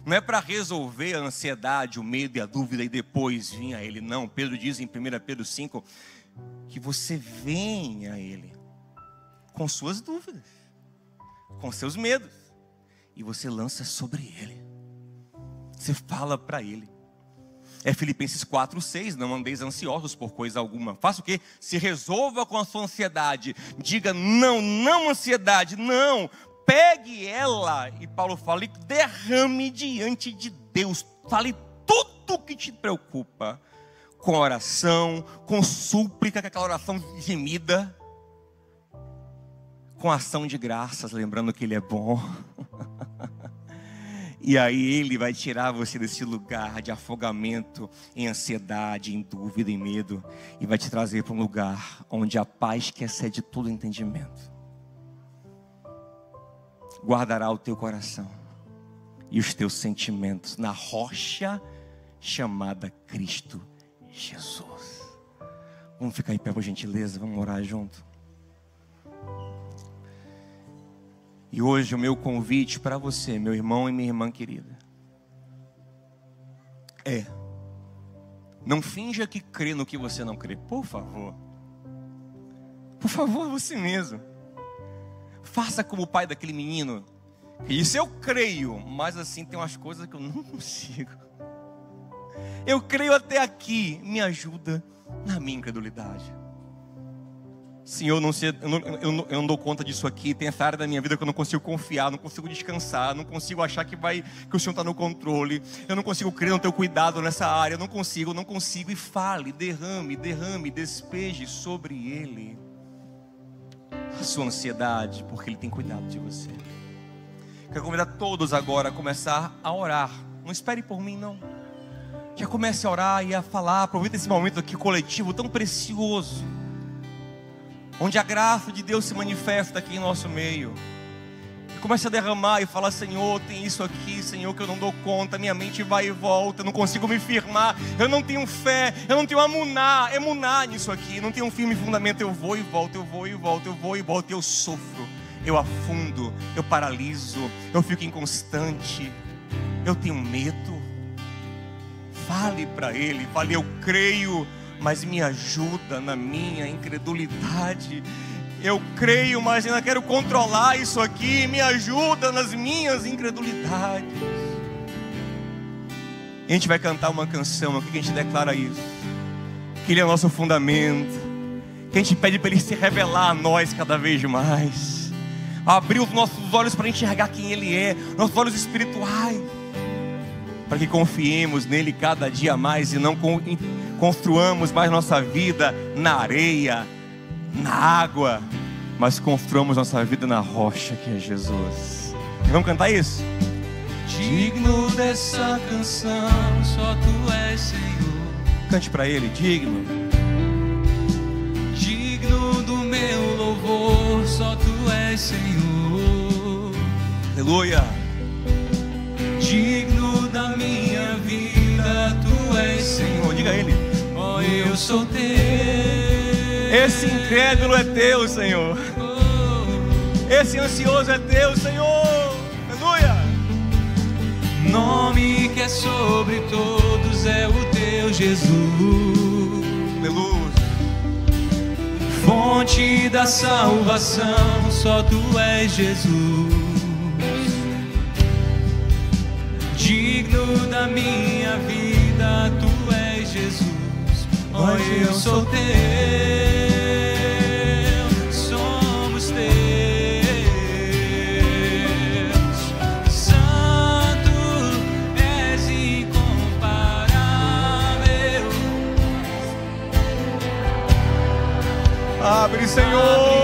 Não é para resolver a ansiedade, o medo e a dúvida e depois vir a Ele. Não, Pedro diz em 1 Pedro 5 que você vem a Ele com suas dúvidas, com seus medos, e você lança sobre Ele. Você fala para Ele. É Filipenses 4:6, não andeis ansiosos por coisa alguma. Faça o quê? Se resolva com a sua ansiedade. Diga não ansiedade, não. Pegue ela, e Paulo fala, e derrame diante de Deus. Fale tudo o que te preocupa, com oração, com súplica, com aquela oração gemida, com ação de graças, lembrando que Ele é bom. E aí Ele vai tirar você desse lugar de afogamento, em ansiedade, em dúvida, em medo, e vai te trazer para um lugar onde a paz que excede todo entendimento guardará o teu coração e os teus sentimentos na rocha chamada Cristo Jesus. Vamos ficar em pé, por gentileza, vamos orar junto. E hoje o meu convite para você, meu irmão e minha irmã querida, não finja que crê no que você não crê, por favor. Por favor, você mesmo. Faça como o pai daquele menino. Isso eu creio, mas assim tem umas coisas que eu não consigo. Eu creio até aqui, me ajuda na minha incredulidade. Senhor, eu não dou conta disso aqui. Tem essa área da minha vida que eu não consigo confiar, não consigo descansar, não consigo achar que o Senhor está no controle. Eu não consigo crer no teu cuidado nessa área. Eu não consigo. E fale, derrame, despeje sobre Ele a sua ansiedade, porque Ele tem cuidado de você. Quero convidar todos agora a começar a orar. Não espere por mim, não. Já comece a orar e a falar. Aproveita esse momento aqui coletivo tão precioso, onde a graça de Deus se manifesta aqui em nosso meio. E comece a derramar e falar: Senhor, tem isso aqui, Senhor, que eu não dou conta. Minha mente vai e volta, eu não consigo me firmar. Eu não tenho fé, eu não tenho emuná nisso aqui. Não tenho um firme fundamento. Eu vou e volto, eu vou e volto, eu vou e volto. Eu sofro, eu afundo, eu paraliso, eu fico inconstante, eu tenho medo. Fale para Ele, fale: eu creio, mas me ajuda na minha incredulidade. Eu creio, mas ainda quero controlar isso aqui. Me ajuda nas minhas incredulidades. E a gente vai cantar uma canção aqui que a gente declara isso, que Ele é o nosso fundamento, que a gente pede para Ele se revelar a nós cada vez mais, abrir os nossos olhos para enxergar quem Ele é, nossos olhos espirituais, para que confiemos nele cada dia mais e não construamos mais nossa vida na areia, na água, mas construamos nossa vida na rocha que é Jesus. Vamos cantar isso? Digno dessa canção, só Tu és, Senhor. Cante para Ele: digno. Digno do meu louvor, só Tu és, Senhor. Aleluia. Digno da minha vida, Tu és, Senhor. Diga a Ele: oh, eu sou Teu. Esse incrédulo é Teu, Senhor. Esse ansioso é Teu, Senhor. Aleluia. Nome que é sobre todos é o Teu Jesus. Aleluia. Fonte da salvação, só Tu és, Jesus. Digno da minha vida, Tu és, Jesus. Oh, eu sou Teu, somos Teus. Santo és incomparável. Abre, Senhor.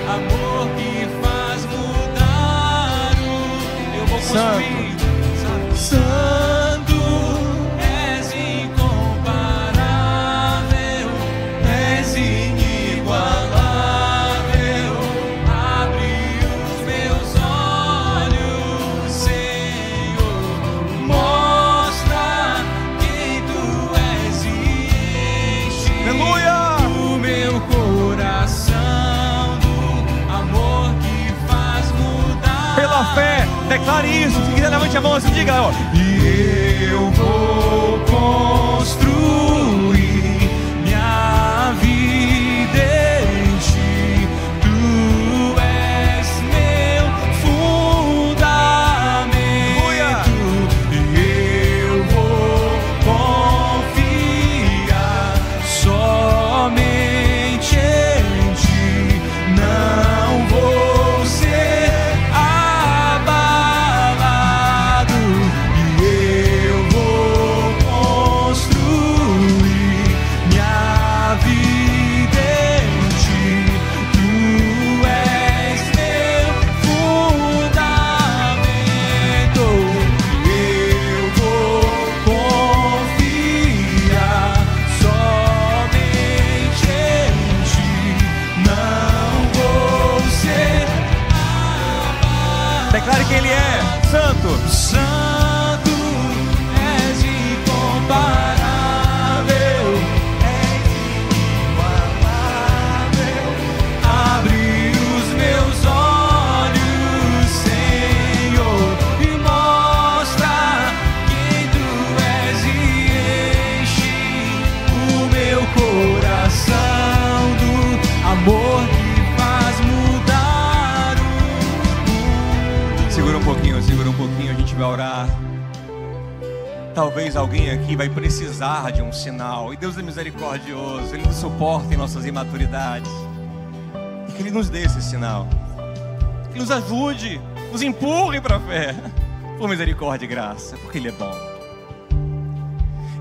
Amor que faz mudar eu vou construir. Santo és incomparável, és inigualável. Abre os meus olhos, Senhor, mostra quem Tu és e enche o meu coração. Pela fé, declare isso. Se quiser, levante a mão assim, diga: ó. E eu vou construir minha vida em Ti. Tu és meu fundamento. E eu vou confiar somente em Ti. Não vou ser abalado, e eu vou construir vai orar. Talvez alguém aqui vai precisar de um sinal. E Deus é misericordioso, Ele nos suporta em nossas imaturidades. E que Ele nos dê esse sinal. Que nos ajude, nos empurre para a fé. Por misericórdia e graça, porque Ele é bom.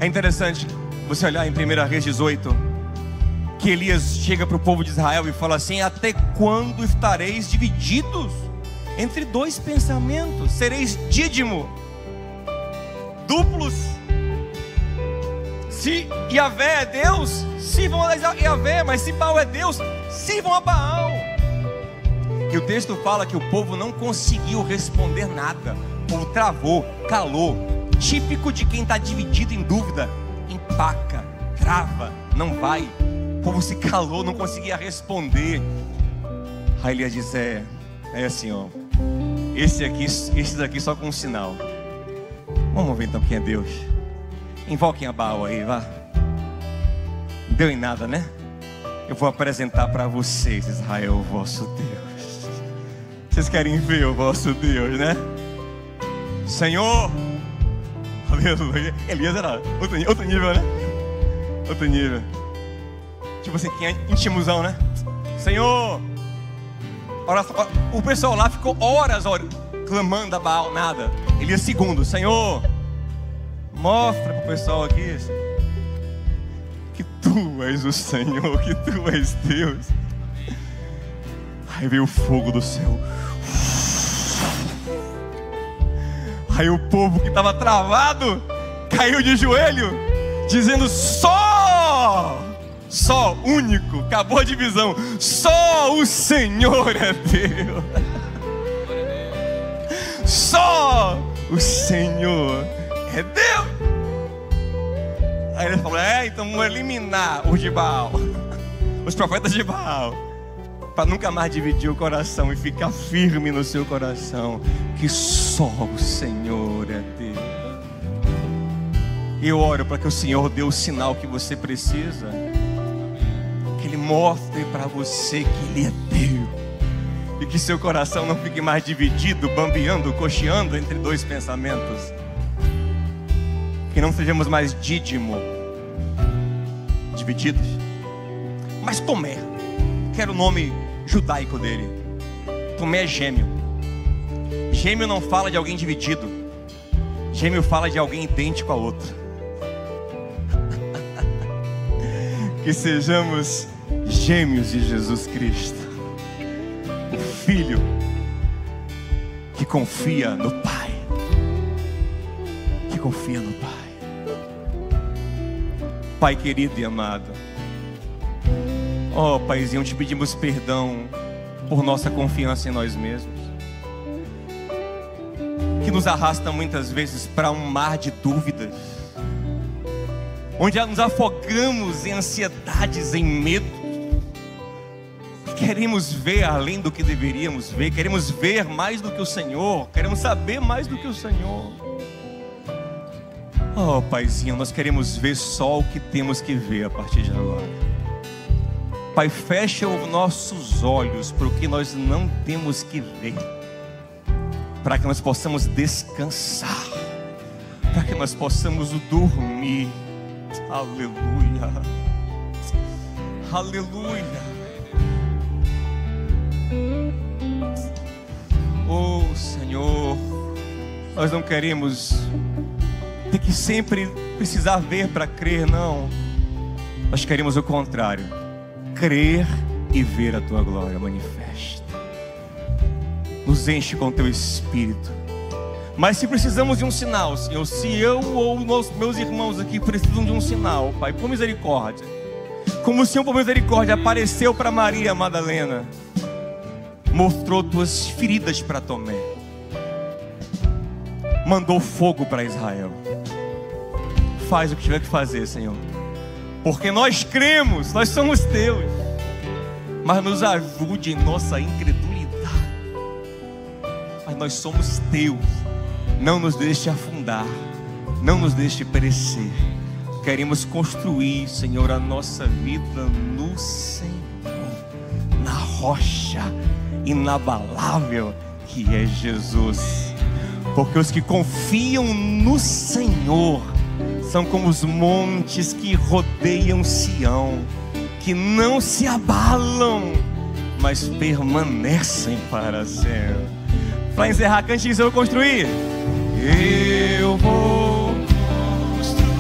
É interessante você olhar em 1 Reis 18, que Elias chega para o povo de Israel e fala assim: até quando estareis divididos entre dois pensamentos? Sereis dídimo, duplos. Se Yahvé é Deus, sirvam a Yahvé, mas se Baal é Deus, sirvam a Baal. E o texto fala que o povo não conseguiu responder nada. O povo travou, calou. Típico de quem está dividido em dúvida: empaca, trava, não vai. O povo se calou, não conseguia responder. Aí Elias diz: é assim, ó, esse daqui só com um sinal. Vamos ver então quem é Deus. Invoquem a Baal aí, vá. Deu em nada, né? Eu vou apresentar para vocês, Israel, o vosso Deus. Vocês querem ver o vosso Deus, né? Senhor, aleluia. Elias era outro nível, né? Outro nível. Tipo assim, quem é intimuzão, né? Senhor. O pessoal lá ficou horas clamando a Baal, nada. Elias segundo: Senhor, mostra pro pessoal aqui que Tu és o Senhor, que Tu és Deus. Aí veio o fogo do céu. Aí o povo que estava travado caiu de joelho, dizendo: só, único, acabou a divisão, só o Senhor é Deus. Só o Senhor é Deus. Aí ele falou: então vamos eliminar os de Baal, os profetas de Baal, para nunca mais dividir o coração e ficar firme no seu coração, que só o Senhor é Deus. Eu oro para que o Senhor dê o sinal que você precisa, que Ele mostre para você que Ele é Deus, e que seu coração não fique mais dividido, bambeando, cocheando entre dois pensamentos. Que não sejamos mais dídimo, divididos. Mas Tomé, que era o nome judaico dele, Tomé é gêmeo. Gêmeo não fala de alguém dividido, gêmeo fala de alguém idêntico a outro. Que sejamos gêmeos de Jesus Cristo, o Filho que confia no Pai, que confia no Pai. Pai querido e amado, ó Paizinho, te pedimos perdão por nossa confiança em nós mesmos, que nos arrasta muitas vezes para um mar de dúvidas, onde nos afogamos em ansiedades, em medo. Queremos ver além do que deveríamos ver, queremos ver mais do que o Senhor, queremos saber mais do que o Senhor. Oh Paizinho, nós queremos ver só o que temos que ver a partir de agora. Pai, fecha os nossos olhos para o que nós não temos que ver, para que nós possamos descansar, para que nós possamos dormir. Aleluia, aleluia. Oh Senhor, nós não queremos ter que sempre precisar ver para crer, não. Nós queremos o contrário: crer e ver a Tua glória manifesta. Nos enche com Teu Espírito. Mas se precisamos de um sinal, Senhor, se eu ou meus irmãos aqui precisam de um sinal, Pai, por misericórdia, como o Senhor por misericórdia apareceu para Maria Madalena, mostrou Tuas feridas para Tomé, mandou fogo para Israel. Faz o que tiver que fazer, Senhor, porque nós cremos, nós somos Teus, mas nos ajude em nossa incredulidade. Mas nós somos Teus, não nos deixe afundar, não nos deixe perecer. Queremos construir, Senhor, a nossa vida no Senhor, na rocha inabalável que é Jesus. Porque os que confiam no Senhor são como os montes que rodeiam Sião, que não se abalam, mas permanecem para sempre. Para encerrar, cante isso, eu vou construir. Eu vou construir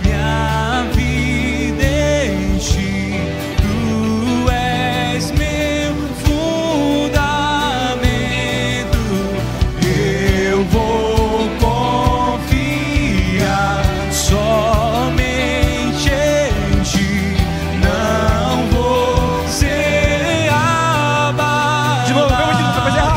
minha vida em ti. Tu és meu fundamento. Eu vou confiar somente em ti. Não vou ser abalado. De novo, vamos encerrar.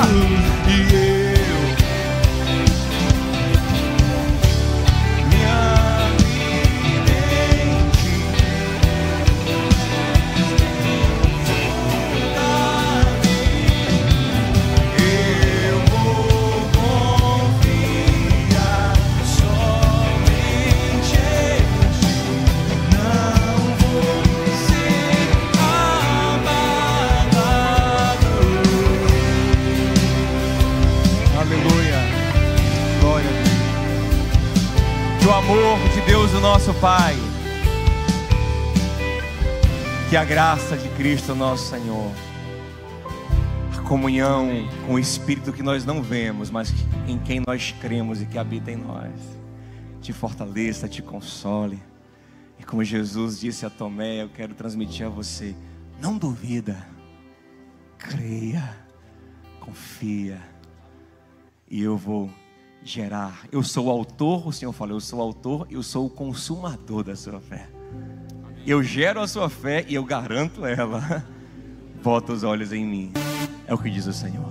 O amor de Deus, o nosso Pai, que a graça de Cristo, nosso Senhor, a comunhão com o Espírito que nós não vemos, mas em quem nós cremos e que habita em nós, te fortaleça, te console. E como Jesus disse a Tomé, eu quero transmitir a você: não duvida, creia, confia, e eu vou gerar. Eu sou o autor, o Senhor falou, eu sou o autor, eu sou o consumador da sua fé. Eu gero a sua fé e eu garanto ela. Bota os olhos em mim, é o que diz o Senhor.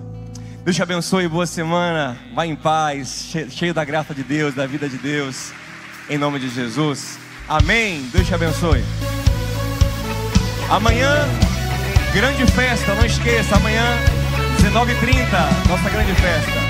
Deus te abençoe, boa semana. Vai em paz, cheio da graça de Deus, da vida de Deus, em nome de Jesus, amém. Deus te abençoe. Amanhã, grande festa, não esqueça, amanhã 19h30, nossa grande festa.